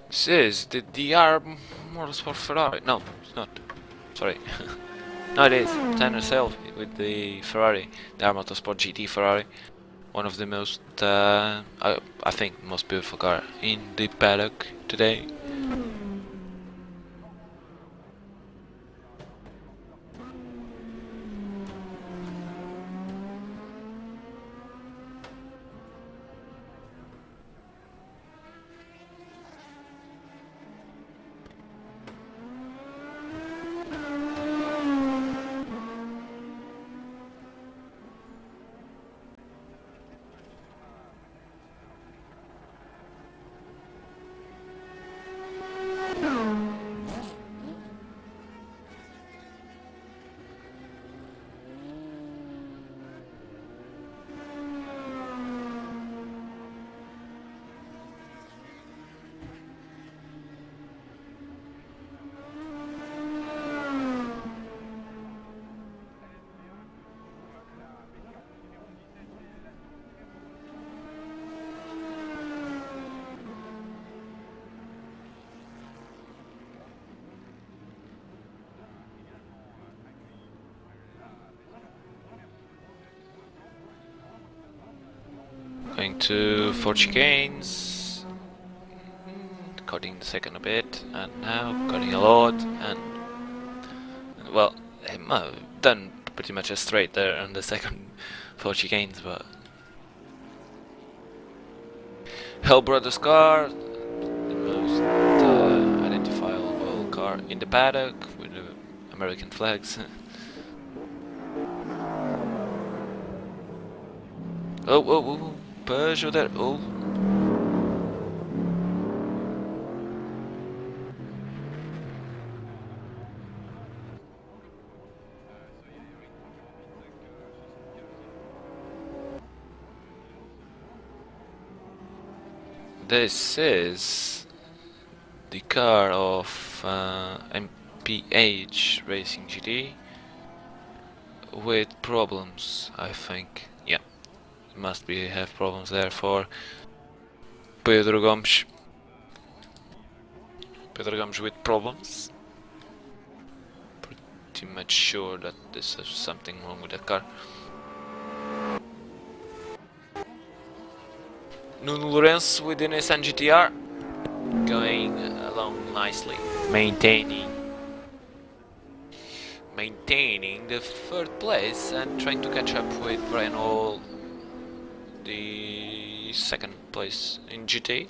This is the DR Motorsport Ferrari. No, it's not. Sorry. No, it is. Tanner selfie with the Ferrari, the R Motorsport GT Ferrari. One of the most, I think, most beautiful car in the paddock today. Going to 4 chicanes, cutting the second a bit, and now cutting a lot, and well, I've done pretty much a straight there on the second 4 chicanes, but Hell Brothers car, the most identifiable car in the paddock with the American flags. Oh, Peugeot there, oh. This is the car of MPH Racing GT with problems, I think. Yeah, must be have problems there for Pedro Gomes. Pedro Gomes with problems. Pretty much sure that this is something wrong with that car. Nuno Lourenço with the Nissan GTR going along nicely, maintaining the third place and trying to catch up with Brian Hall, the second place in GT.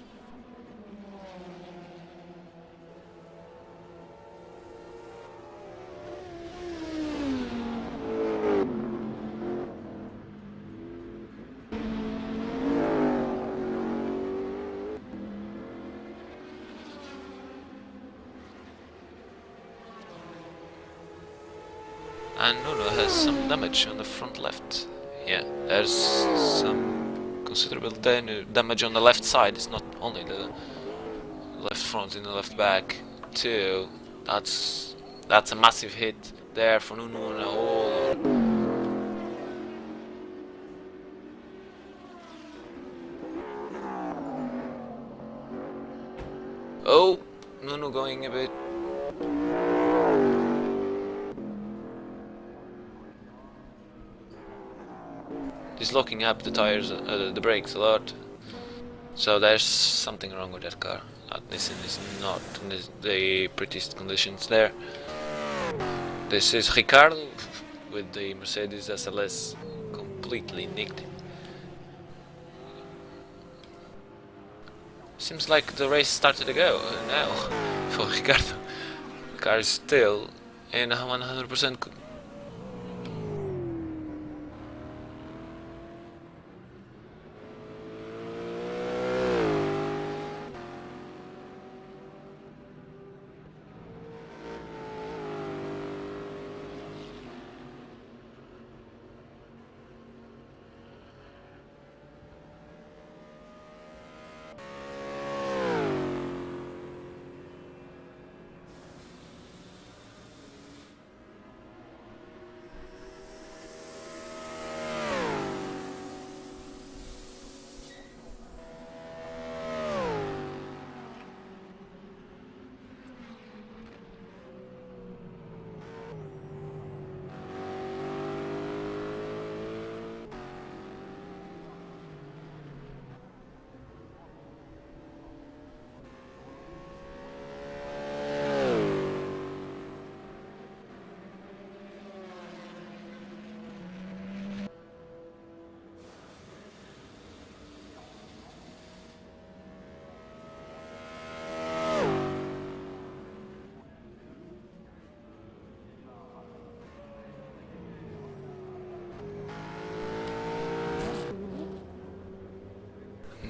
And Nuno has some damage on the front left. Yeah, there's some considerable damage on the left side. It's not only the left front and the left back too. That's a massive hit there for Nuno and all. Oh, Nuno going a bit. He's locking up the tires, the brakes a lot. So there's something wrong with that car. This is not in the prettiest conditions there. This is Ricardo with the Mercedes SLS completely nicked. Seems like the race started to go now for Ricardo. The car is still in 100%.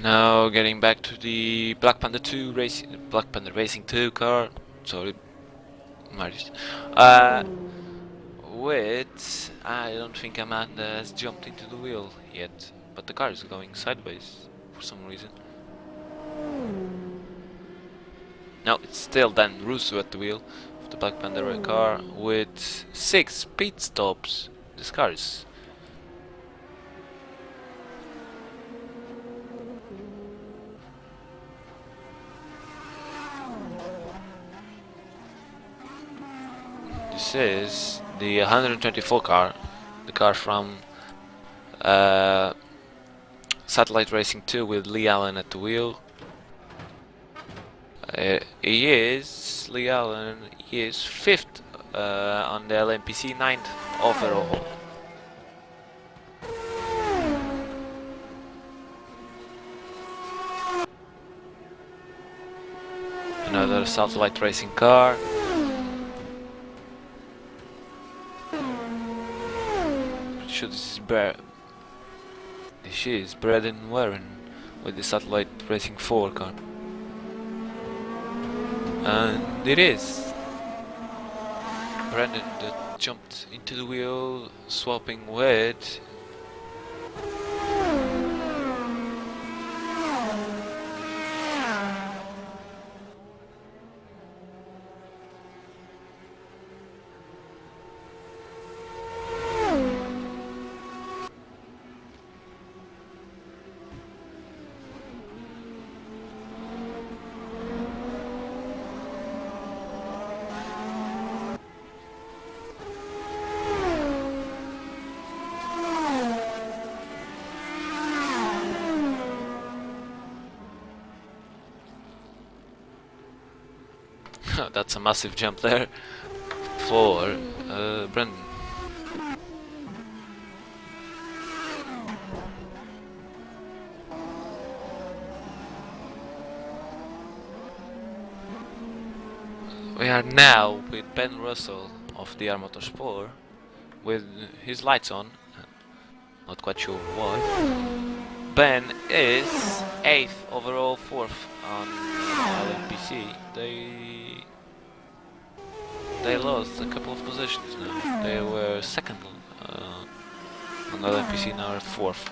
Now getting back to the Black Panther Racing 2 car. Sorry, Marius. With I don't think Amanda has jumped into the wheel yet, but the car is going sideways for some reason. No, it's still Dan Russo at the wheel of the Black Panther car with 6 pit stops. This car is This is the 124 car, the car from Satellite Racing 2 with Lee Allen at the wheel. Lee Allen, he is 5th on the LMPC, 9th overall. Another Satellite Racing car. This is Braden Warren with the Satellite Racing 4 car. And it is Brandon that jumped into the wheel, swapping with that's a massive jump there for Brendan. We are now with Ben Russell of the Motorsport with his lights on, not quite sure why. Ben is 8th overall, 4th on LMPC. They lost a couple of positions now. They were 2nd on LMPC, now are 4th.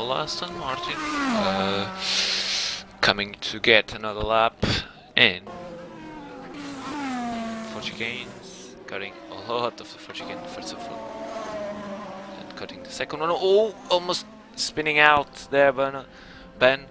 Aston Martin coming to get another lap in for chicanes, cutting a lot of the for chicane first of all, and cutting the second one. Oh, almost spinning out there, Ben.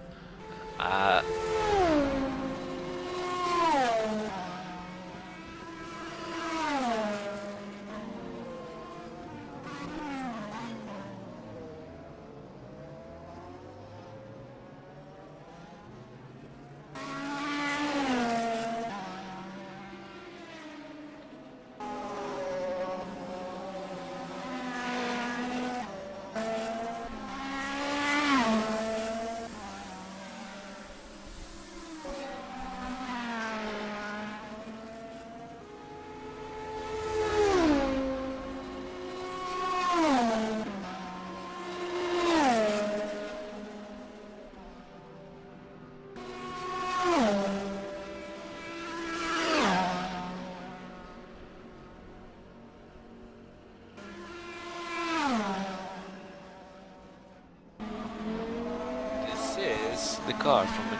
The car from a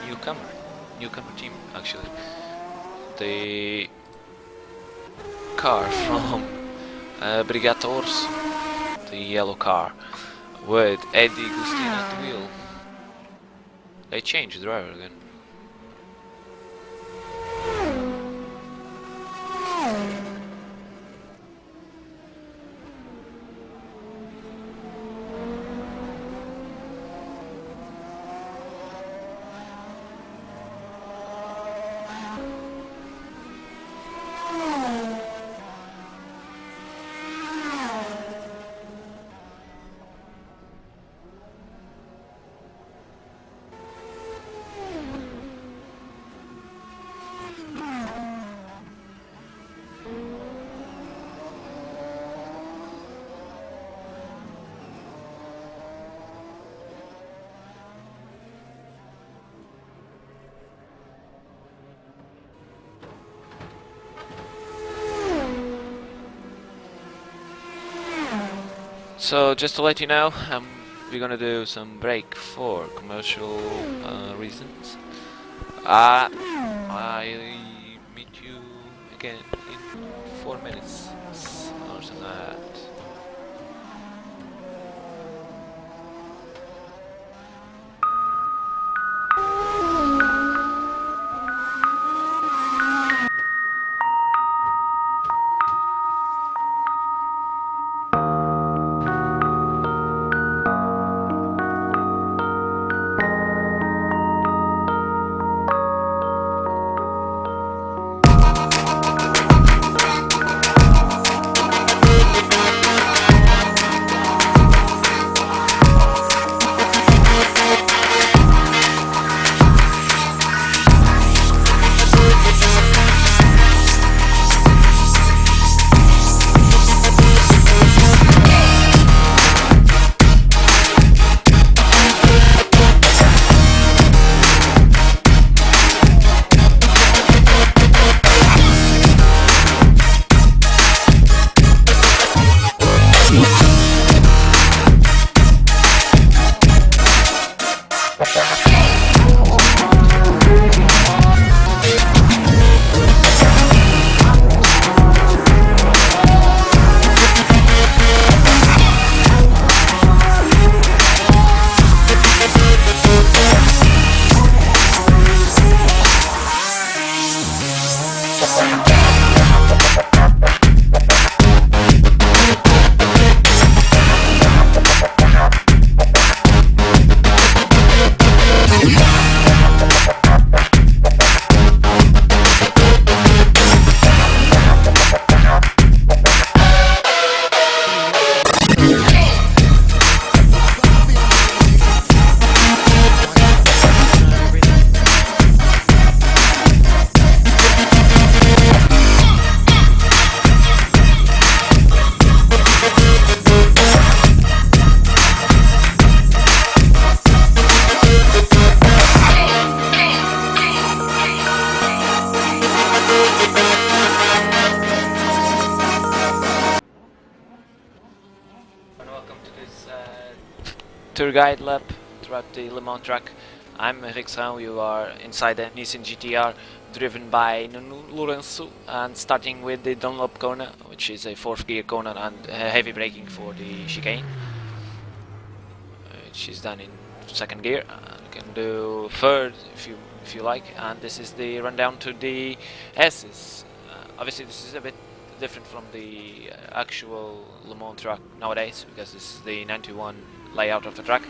newcomer team actually. The car from Brigata Orso the yellow car with Eddie Gustin at the wheel. They changed the driver again. So just to let you know, we're gonna do some break for commercial reasons. I'll meet you again in 4 minutes or something like that. Tour guide lap throughout the Le Mans track. I'm Rick Serrão, you are inside the Nissan GTR driven by Nuno Lourenço, and starting with the Dunlop corner, which is a 4th gear corner and heavy braking for the chicane, which is done in 2nd gear. You can do 3rd if you like, and this is the rundown to the S's. Obviously this is a bit different from the actual Le Mans track nowadays, because this is the 91 layout of the track.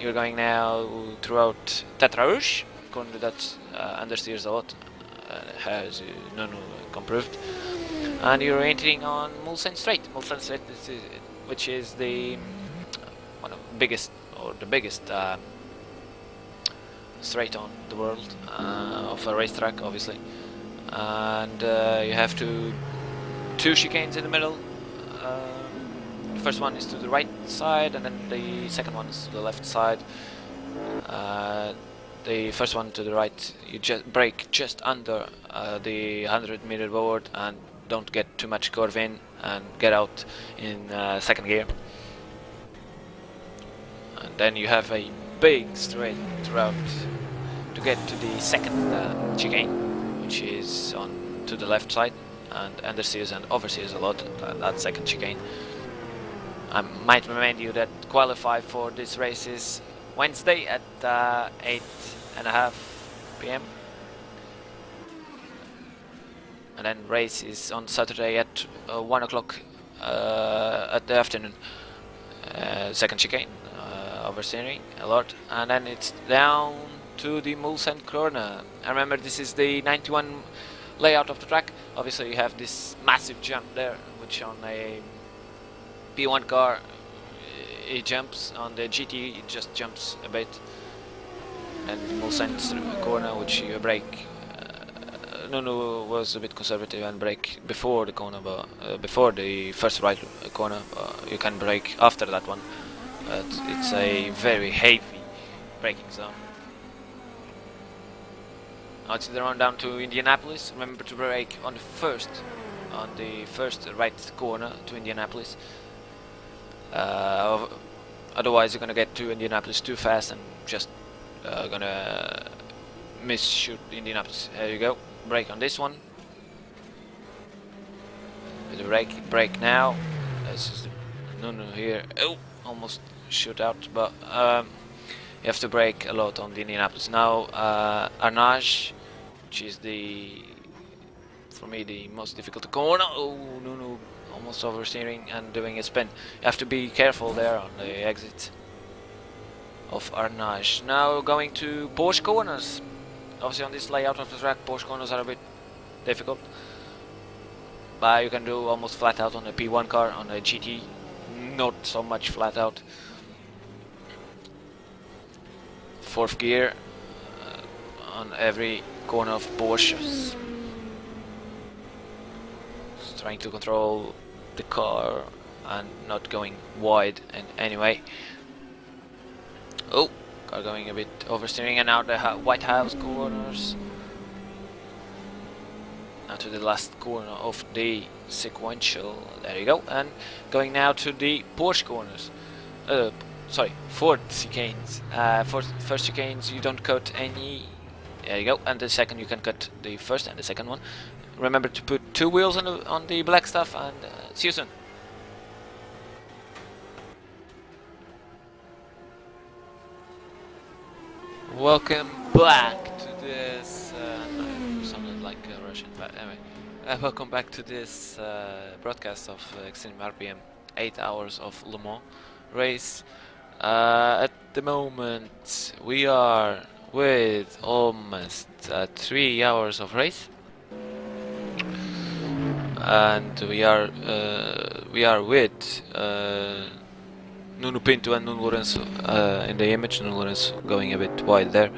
You're going now throughout 8hours, corner that understeers a lot, as Nuno improved, and you're entering on Mulsanne Straight. Mulsanne Straight, which is the one of the biggest, or the biggest straight on the world of a racetrack, obviously. And you have two chicanes in the middle. The first one is to the right side, and then the second one is to the left side. The first one to the right, you just brake just under the 100-meter board and don't get too much curve in, and get out in 2nd gear. And then you have a big straight throughout to get to the 2nd chicane, which is on to the left side, and understeers and oversteers a lot that 2nd chicane. I might remind you that qualify for this race is Wednesday at 8:30 p.m. and then race is on Saturday at 1 o'clock at the afternoon. Second chicane, oversteering a lot, and then it's down to the Mulsanne corner. I remember this is the 91 layout of the track. Obviously you have this massive jump there, which on a P1 car it jumps, on the GT it just jumps a bit, and Mulsanne corner, which you brake. Nuno was a bit conservative and brake before the corner, but before the first right corner. You can brake after that one, but it's a very heavy braking zone. Now it's the run down to Indianapolis. Remember to brake on the first right corner to Indianapolis. Otherwise you're gonna get to Indianapolis too fast and just gonna miss-shoot Indianapolis. There you go. Brake on this one. With the brake now. This is no here. Oh, almost shoot out, but you have to brake a lot on the Indianapolis. Now Arnage, which is for me the most difficult corner. Oh no, almost oversteering and doing a spin. You have to be careful there on the exit of Arnage. Now going to Porsche corners. Obviously on this layout of the track, Porsche corners are a bit difficult, but you can do almost flat out on a P1 car. On a GT, not so much flat out. Fourth gear on every corner of Porsches. Just trying to control the car and not going wide in any way. Oh, car going a bit oversteering, and now the White House corners. Now to the last corner of the sequential. There you go, and going now to the Porsche corners. Sorry, Ford chicanes. For first chicanes you don't cut any. There you go, and the second you can cut the first and the second one. Remember to put 2 wheels on the black stuff, and see you soon. Welcome back to this. Sounded like a Russian, but anyway. Welcome back to this broadcast of Extreme RPM 8 hours of Le Mans race. At the moment, we are with almost 3 hours of race, and we are with Nuno Pinto and Nuno Lourenço in the image. Nuno Lourenço going a bit wide there.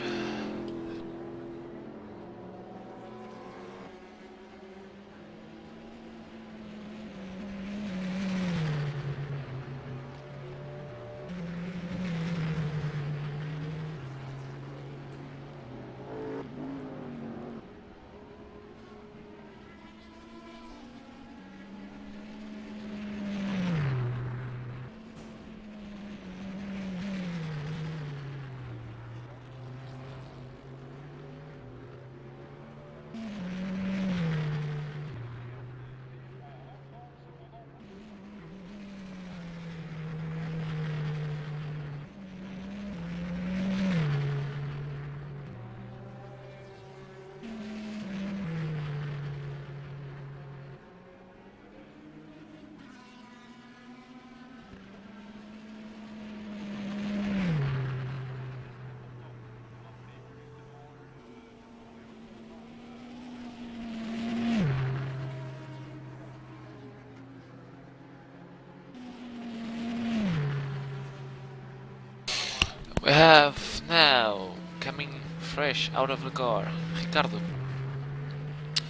We have now coming fresh out of the car Ricardo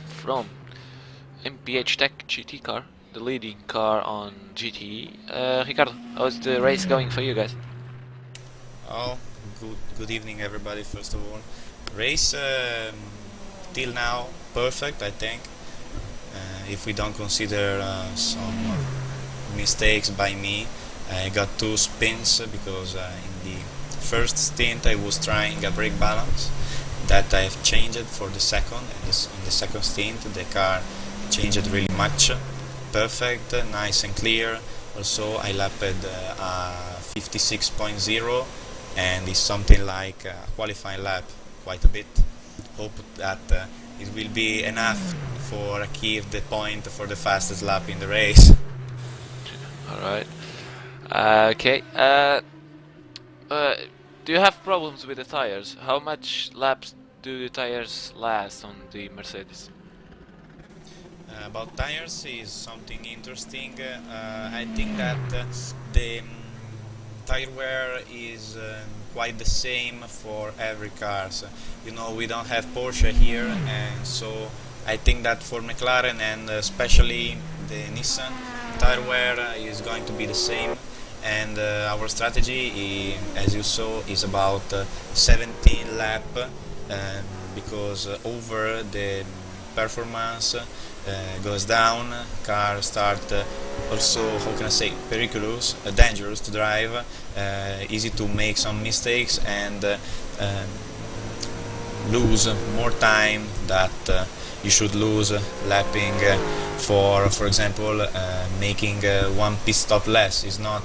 from MPH Tech GT car, the leading car on GT. Ricardo, how's the race going for you guys? Oh, good evening everybody. First of all, race till now perfect, I think, if we don't consider some mistakes by me. I got 2 spins because in the first stint I was trying a brake balance that I have changed for the second, and in the second stint the car changed really much. Perfect, nice and clear, Also, I lapped 56.0, and it's something like a qualifying lap, quite a bit. Hope that it will be enough for achieve the point for the fastest lap in the race. All right. Okay. Do you have problems with the tires? How much laps do the tires last on the Mercedes? About tires is something interesting. I think that the tire wear is quite the same for every car. So, you know, we don't have Porsche here, and so I think that for McLaren and especially the Nissan, tire wear is going to be the same. And our strategy, as you saw, is about 17 lap, because over the performance goes down, car start also, how can I say, perilous, dangerous to drive, easy to make some mistakes and lose more time that you should lose lapping for example, making one pit stop less is not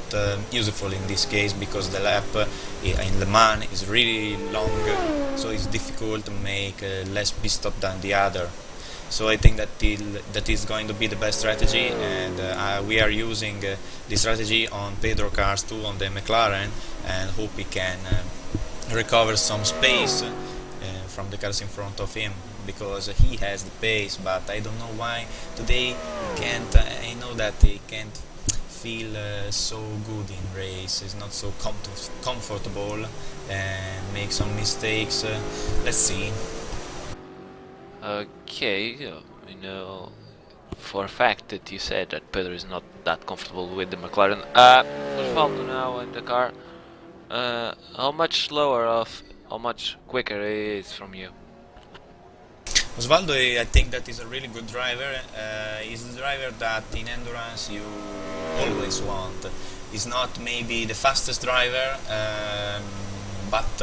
useful in this case, because the lap in Le Mans is really long, so it's difficult to make less pit stop than the other. So I think that is going to be the best strategy, and we are using this strategy on Pedro cars too, on the McLaren, and hope we can recover some space from the cars in front of him, because he has the pace, but I don't know why today he can't. I know that he can't feel so good in race. He's not so comfortable and make some mistakes. Let's see. Okay, you know, for a fact that you said that Pedro is not that comfortable with the McLaren. Osvaldo now in the car. How much how much quicker he is from you? Osvaldo, I think that is a really good driver. He's the driver that in endurance you always want. He's not maybe the fastest driver, but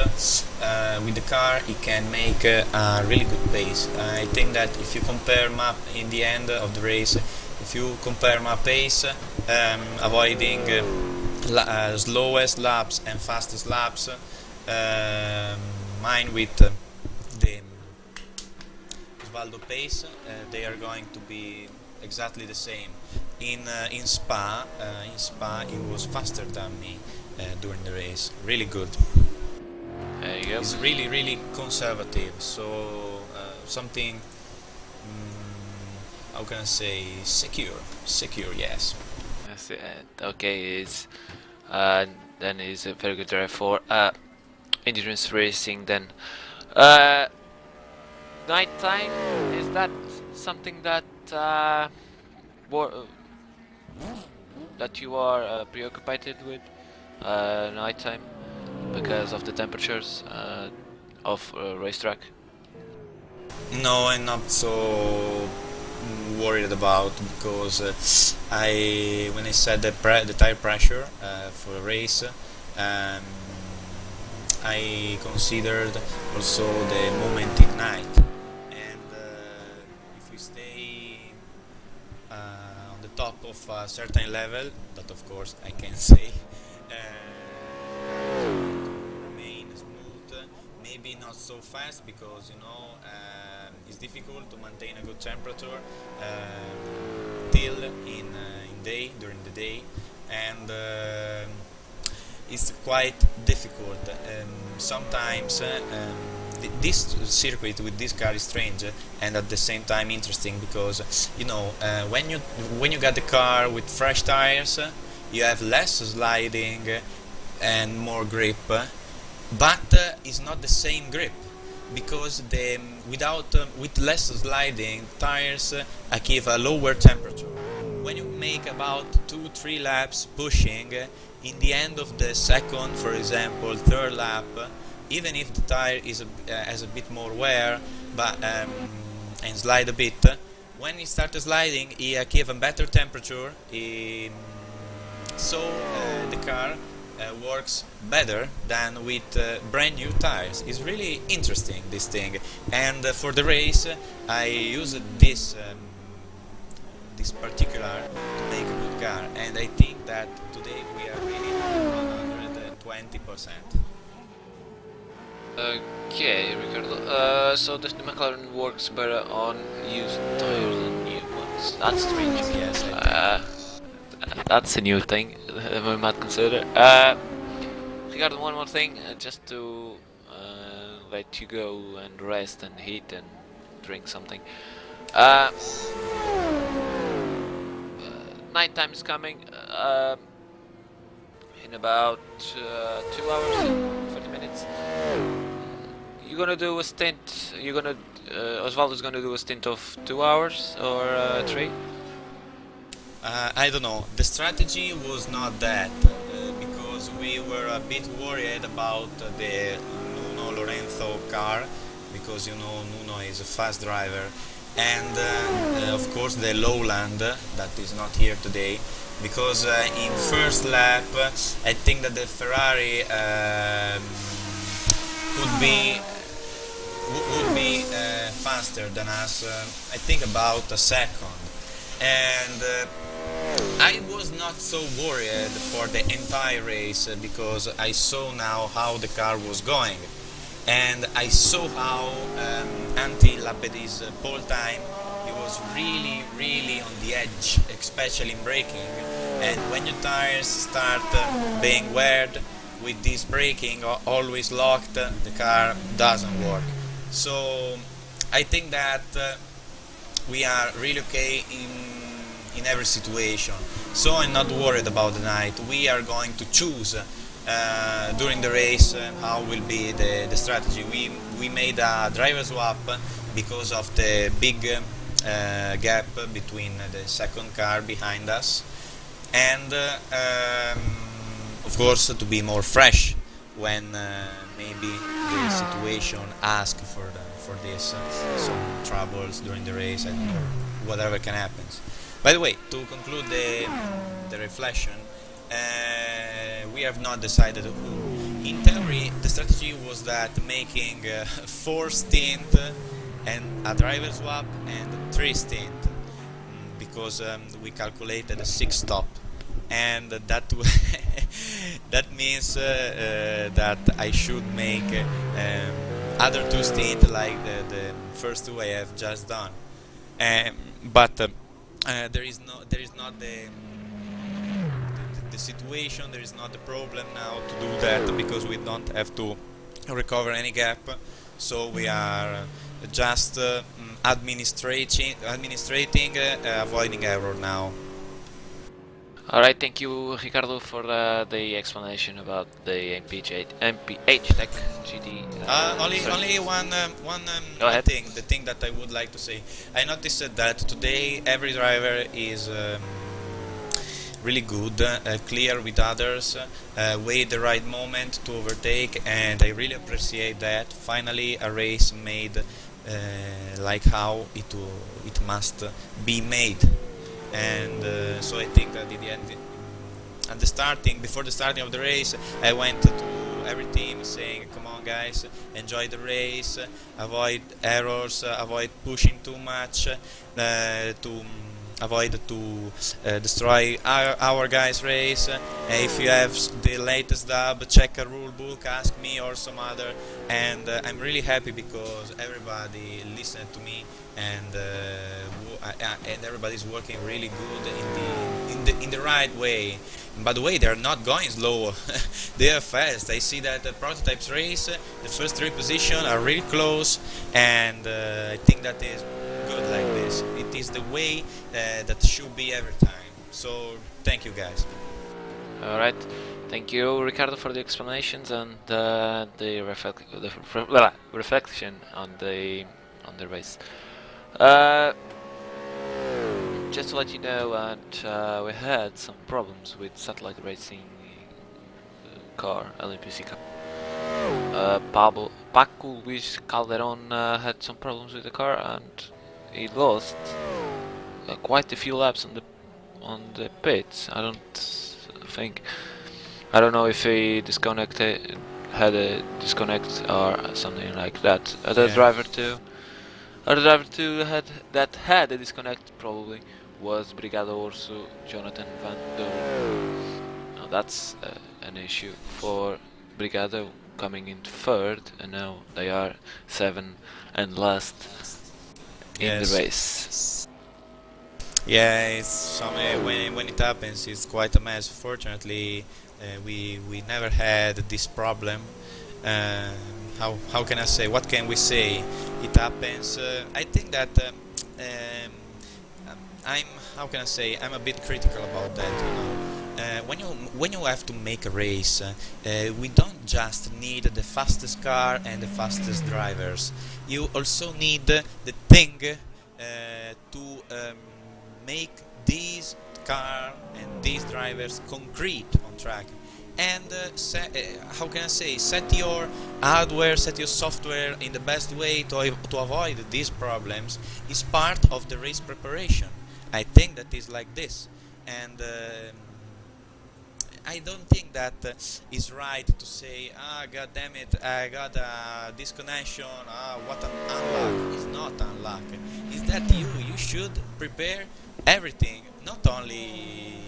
with the car he can make a really good pace. I think that if you compare map in the end of the race, if you compare map pace, avoiding slowest laps and fastest laps, mine with the Osvaldo pace, they are going to be exactly the same. In Spa, he was faster than me during the race. Really good. There you go. He's really conservative. So something, how can I say, secure. Yes. That's it. Okay, then he's a very good driver for endurance racing. Then, nighttime, is that something that that you are preoccupied with? Nighttime, because of the temperatures of racetrack. No, I'm not so worried about, because when I said the tire pressure for a race, I considered also the moment in night, and if we stay on the top of a certain level, that of course I can say, remain smooth, maybe not so fast, because you know it's difficult to maintain a good temperature till during the day, and it's quite difficult. Sometimes this circuit with this car is strange and at the same time interesting, because you know when you got the car with fresh tires, you have less sliding and more grip, but it's not the same grip, because with less sliding tires give a lower temperature. When you make about 2-3 laps pushing, in the end of the second, for example, third lap, even if the tire has a bit more wear, but and slide a bit, when it starts sliding, it gives a better temperature, so the car works better than with brand new tires. It's really interesting, this thing, and for the race I used this particular to make a good car, and I think that today we are really 120%. Okay, Ricardo. So the McLaren works better on used tires than new ones. That's strange. Yes, I That's a new thing we might consider. Ricardo, one more thing, just to let you go and rest and eat and drink something. Nighttime is coming. In about 2 hours and 40 minutes. You're gonna do a stint. Osvaldo's gonna do a stint of 2 hours or 3. I don't know. The strategy was not that because we were a bit worried about the Nuno Lorenzo car, because you know Nuno is a fast driver, and of course the Lowland that is not here today, because in first lap I think that the Ferrari would be faster than us. I think about a second, and I was not so worried for the entire race because I saw now how the car was going, and I saw how until Lapid's pole time he was really on the edge, especially in braking. And when your tires start being weird with this braking or always locked, the car doesn't work. So I think that we are really okay in every situation, so I'm not worried about the night. We are going to choose during the race how will be the strategy. We made a driver swap because of the big gap between the second car behind us, and of course to be more fresh when maybe the situation asks for this, some troubles during the race, I don't know, whatever can happen. By the way, to conclude the reflection, we have not decided who. In theory, the strategy was that making 4 stints and a driver swap and 3 stints, because we calculated a 6 stop, and that that means that I should make other 2 stints like the first 2 I have just done, but there is not the situation, there is not the problem now to do that, because we don't have to recover any gap, so we are just administrating avoiding error now. Alright, thank you, Ricardo, for the explanation about the MPH Tech GT. Only one Go ahead. thing, the thing that I would like to say. I noticed that today every driver is really good, clear with others, wait the right moment to overtake, and I really appreciate that. Finally, a race made like how it must be made. And so I think that in the end, before the starting of the race, I went to every team saying, come on guys, enjoy the race, avoid errors, avoid pushing too much, to avoid to destroy our guys' race. If you have the latest dub, check a rule book, ask me or some other, and I'm really happy because everybody listened to me, and everybody's working really good in the right way. And by the way, they're not going slow, they are fast. I see that the prototypes race, the first 3 positions are really close, and I think that is good like this. It is the way that should be every time. So thank you guys. Alright, thank you, Ricardo, for the explanations and the reflection on the race. Just to let you know that we had some problems with satellite racing car, LMPC car. Paco Luis Calderon had some problems with the car, and he lost quite a few laps on the pits. I don't know if he had a disconnect or something like that. Other driver too had a disconnect probably, was Brigada Orso Jonathan van der. Now that's an issue for Brigada coming in third, and now they are 7 and last in the race. Yeah, it's when it happens, it's quite a mess. Fortunately, we never had this problem. How can I say? What can we say? It happens. I think that I'm how can I say? I'm a bit critical about that. You know, when you have to make a race, we don't just need the fastest car and the fastest drivers. You also need the thing to make these car and these drivers concrete on track. And how can I say? Set your hardware, set your software in the best way to avoid these problems. Is part of the race preparation. I think that is like this, and I don't think that is right to say, god damn it, I got a disconnection, what an unluck. It's not unluck. It's that you should prepare everything, not only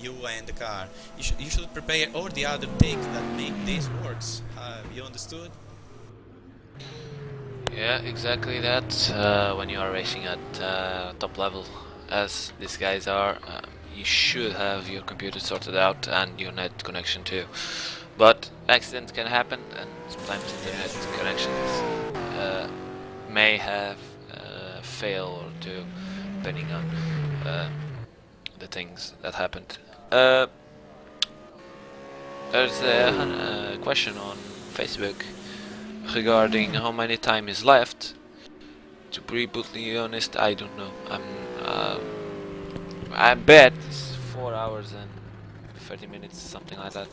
you and the car. You should prepare all the other things that make this works. You understood? Yeah, exactly that. When you are racing at top level, as these guys are, you should have your computer sorted out and your net connection too. But accidents can happen, and sometimes internet connections may have fail or two, depending on the things that happened. There's a question on Facebook regarding how many time is left. To be brutally honest, I don't know. I bet it's 4 hours and 30 minutes, something like that.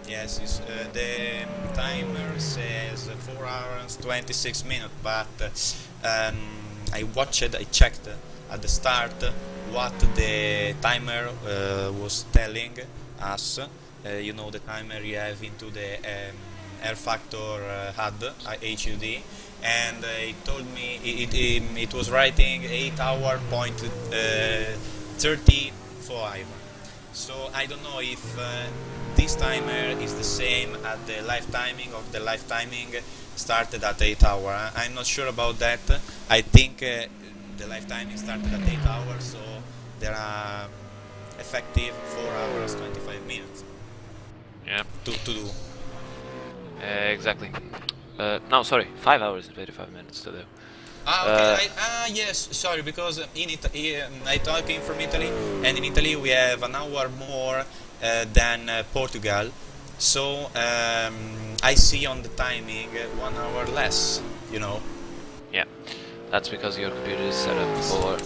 Yes, the timer says 4 hours 26 minutes, but I checked at the start what the timer was telling us. You know, the timer you have into the rFactor HUD, HUD, and it told me it was writing 8 hour point 35. So I don't know if this timer is the same at the live timing, or the live timing started at 8 hours. I'm not sure about that. I think the live timing started at 8 hours, so there are effective 4 hours 25 minutes. Yeah. To do. Exactly. No, sorry, 5 hours and 25 minutes to do. Okay. Yes. Sorry, because I talking from Italy, and in Italy we have an hour more than Portugal. So I see on the timing 1 hour less. You know. Yeah, that's because your computer is set up for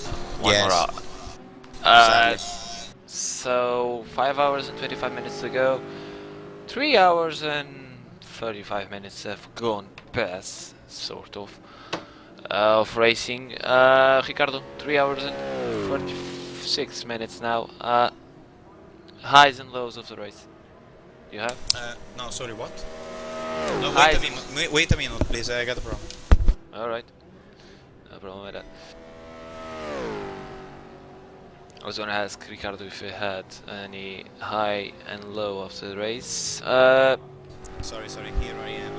one Yes. more hour. Exactly. So 5 hours and 25 minutes to go. 3 hours and 35 minutes have gone past, sort of racing. Ricardo, 3 hours and 46 minutes now. Highs and lows of the race. You have? No, sorry. What? No, Highs. wait a minute, please. I got a problem. Alright. No problem with that. I was gonna ask Ricardo if he had any high and low of the race. Sorry. Here I am.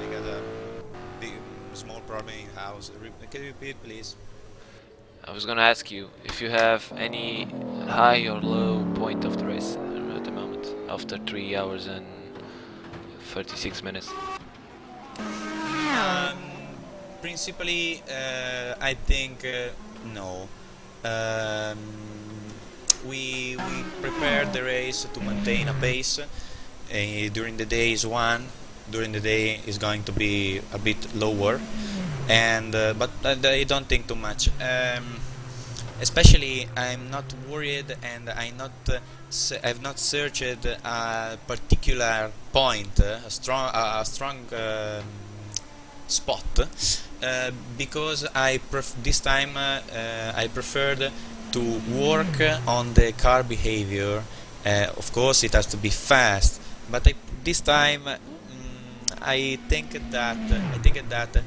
I got a small problem in the house. Can you repeat, please? I was gonna ask you if you have any high or low point of the race at the moment, after 3 hours and 36 minutes. Principally, I think no. We prepared the race to maintain a pace. During the day is one. During the day is going to be a bit lower, and but I don't think too much. Especially, I'm not worried, and I've not searched a particular point, a strong spot, because this time I preferred to work on the car behavior. Of course, it has to be fast, but this time I think that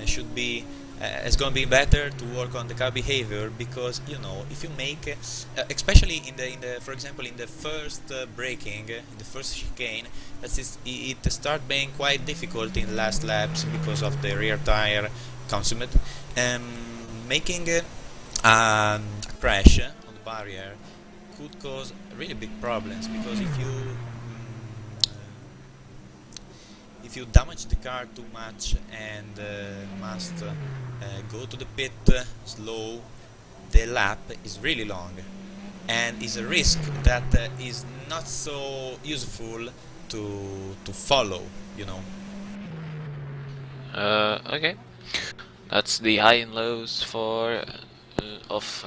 should be it's gonna be better to work on the car behavior, because you know, if you make especially in the for example in the first braking, in the first chicane, it start being quite difficult in the last laps because of the rear tire consumed, and making a crash on the barrier could cause really big problems, because if you damage the car too much and must go to the pit slow, the lap is really long and is a risk that is not so useful to follow, you know. Okay, that's the high and lows for of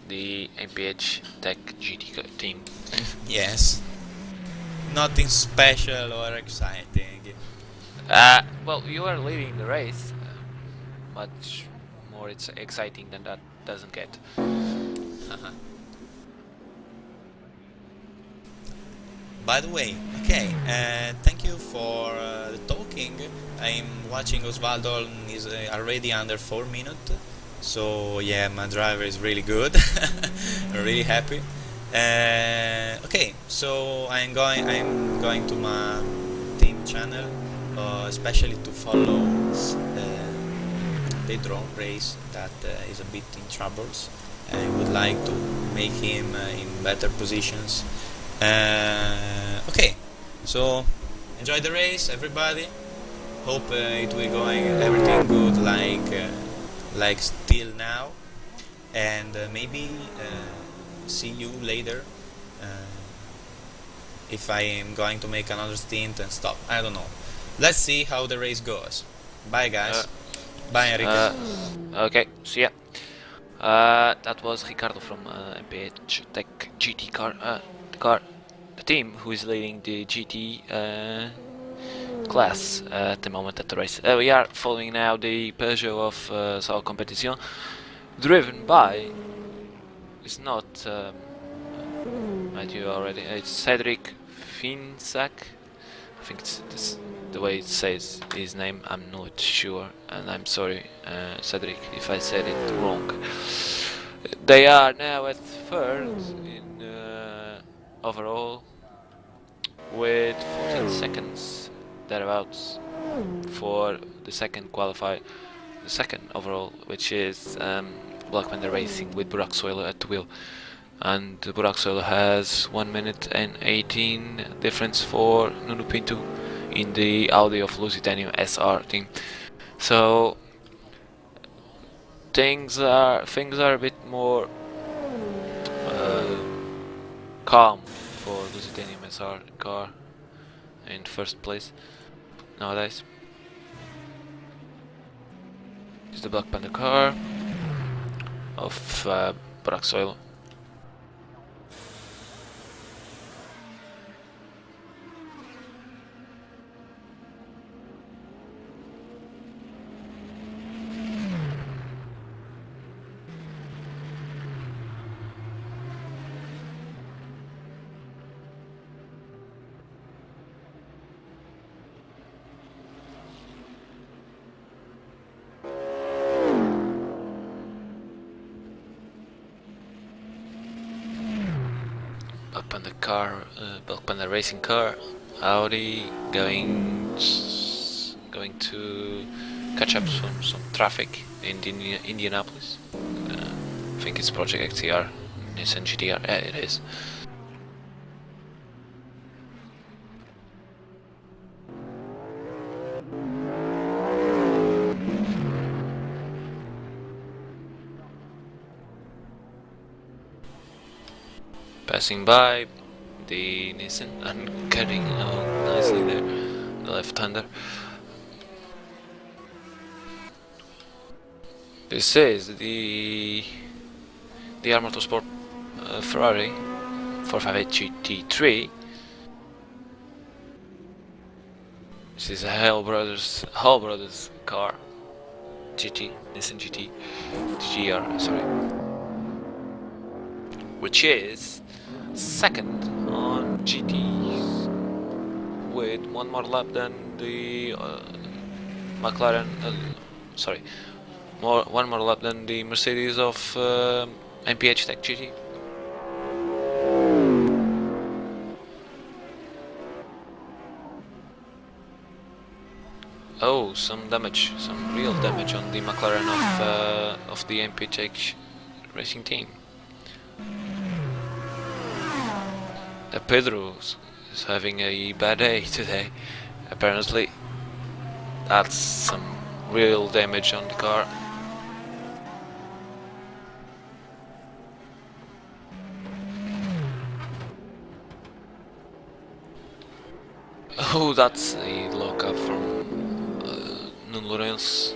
the MPH Tech GT team. Yes, nothing special or exciting. Well, you are leading the race. Much more it's exciting than that doesn't get. By the way, okay, thank you for the talking. I'm watching Osvaldo is already under 4 minutes, so yeah, my driver is really good. I'm really happy. Okay, so I'm going to my team channel, especially to follow the drone race that is a bit in troubles. I would like to make him in better positions. Okay, so enjoy the race, everybody. Hope it will going everything good, like still now, and maybe see you later if I am going to make another stint and stop. I don't know. Let's see how the race goes. Bye, guys. Bye, Enrique. Okay, see ya. That was Ricardo from MPH Tech GT the team who is leading the GT class at the moment at the race. We are following now the Peugeot of Salle Competition, driven by. It's not Matthew already. It's Cedric Finsack. I think it's the way it says his name. I'm not sure, and I'm sorry, Cedric, if I said it wrong. They are now at third in overall, with 14 seconds thereabouts for the second overall, which is Black Panther Racing with Burak Soylu at the wheel. And Burak Soylu has 1 minute and 18 difference for Nuno Pinto in the Audi of Lusitania SR team. So things are a bit more calm for Lusitania SR car in first place nowadays. This is the Black Panther car of Burak Soylu. Black Panther racing car, Audi going to catch up some traffic in Indianapolis. I think it's Project XTR, Nissan GTR. Yeah, it is. Passing by the Nissan and cutting out nicely there, the left-hander. This is the R Motorsport Ferrari 458 GT3. This is a Hall Brothers car, Nissan GT, GR, sorry, which is second on GTs with one more lap than the McLaren, one more lap than the Mercedes of MPH Tech GT. Oh, some damage, some real damage on the McLaren of the MPH racing team. Pedro is having a bad day today, apparently. That's some real damage on the car. Oh, that's a lockup from Nuno Lourenço.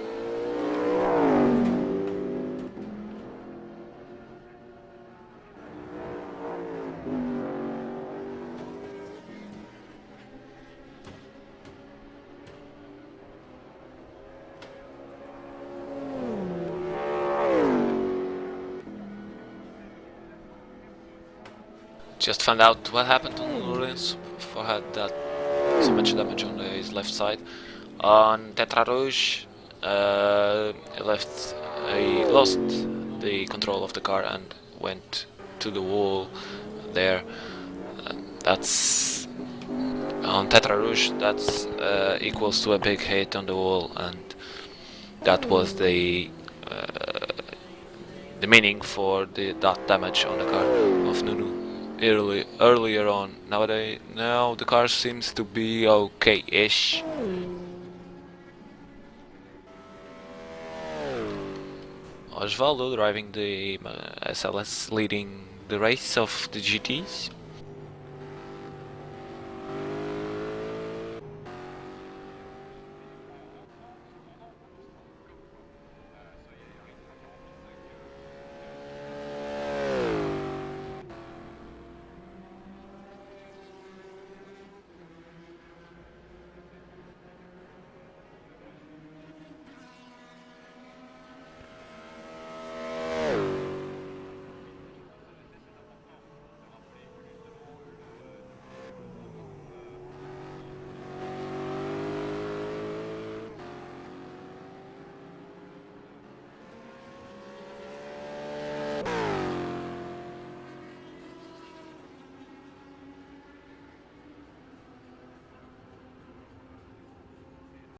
Just found out what happened to Lourenço for had that so much damage on his left side. On Tetra Rouge, he lost the control of the car and went to the wall there. That's on Tetra Rouge. That's equals to a big hit on the wall, and that was the meaning for that damage on the car of Nuno earlier on. Now the car seems to be okay-ish. Osvaldo driving the SLS, leading the race of the GTs.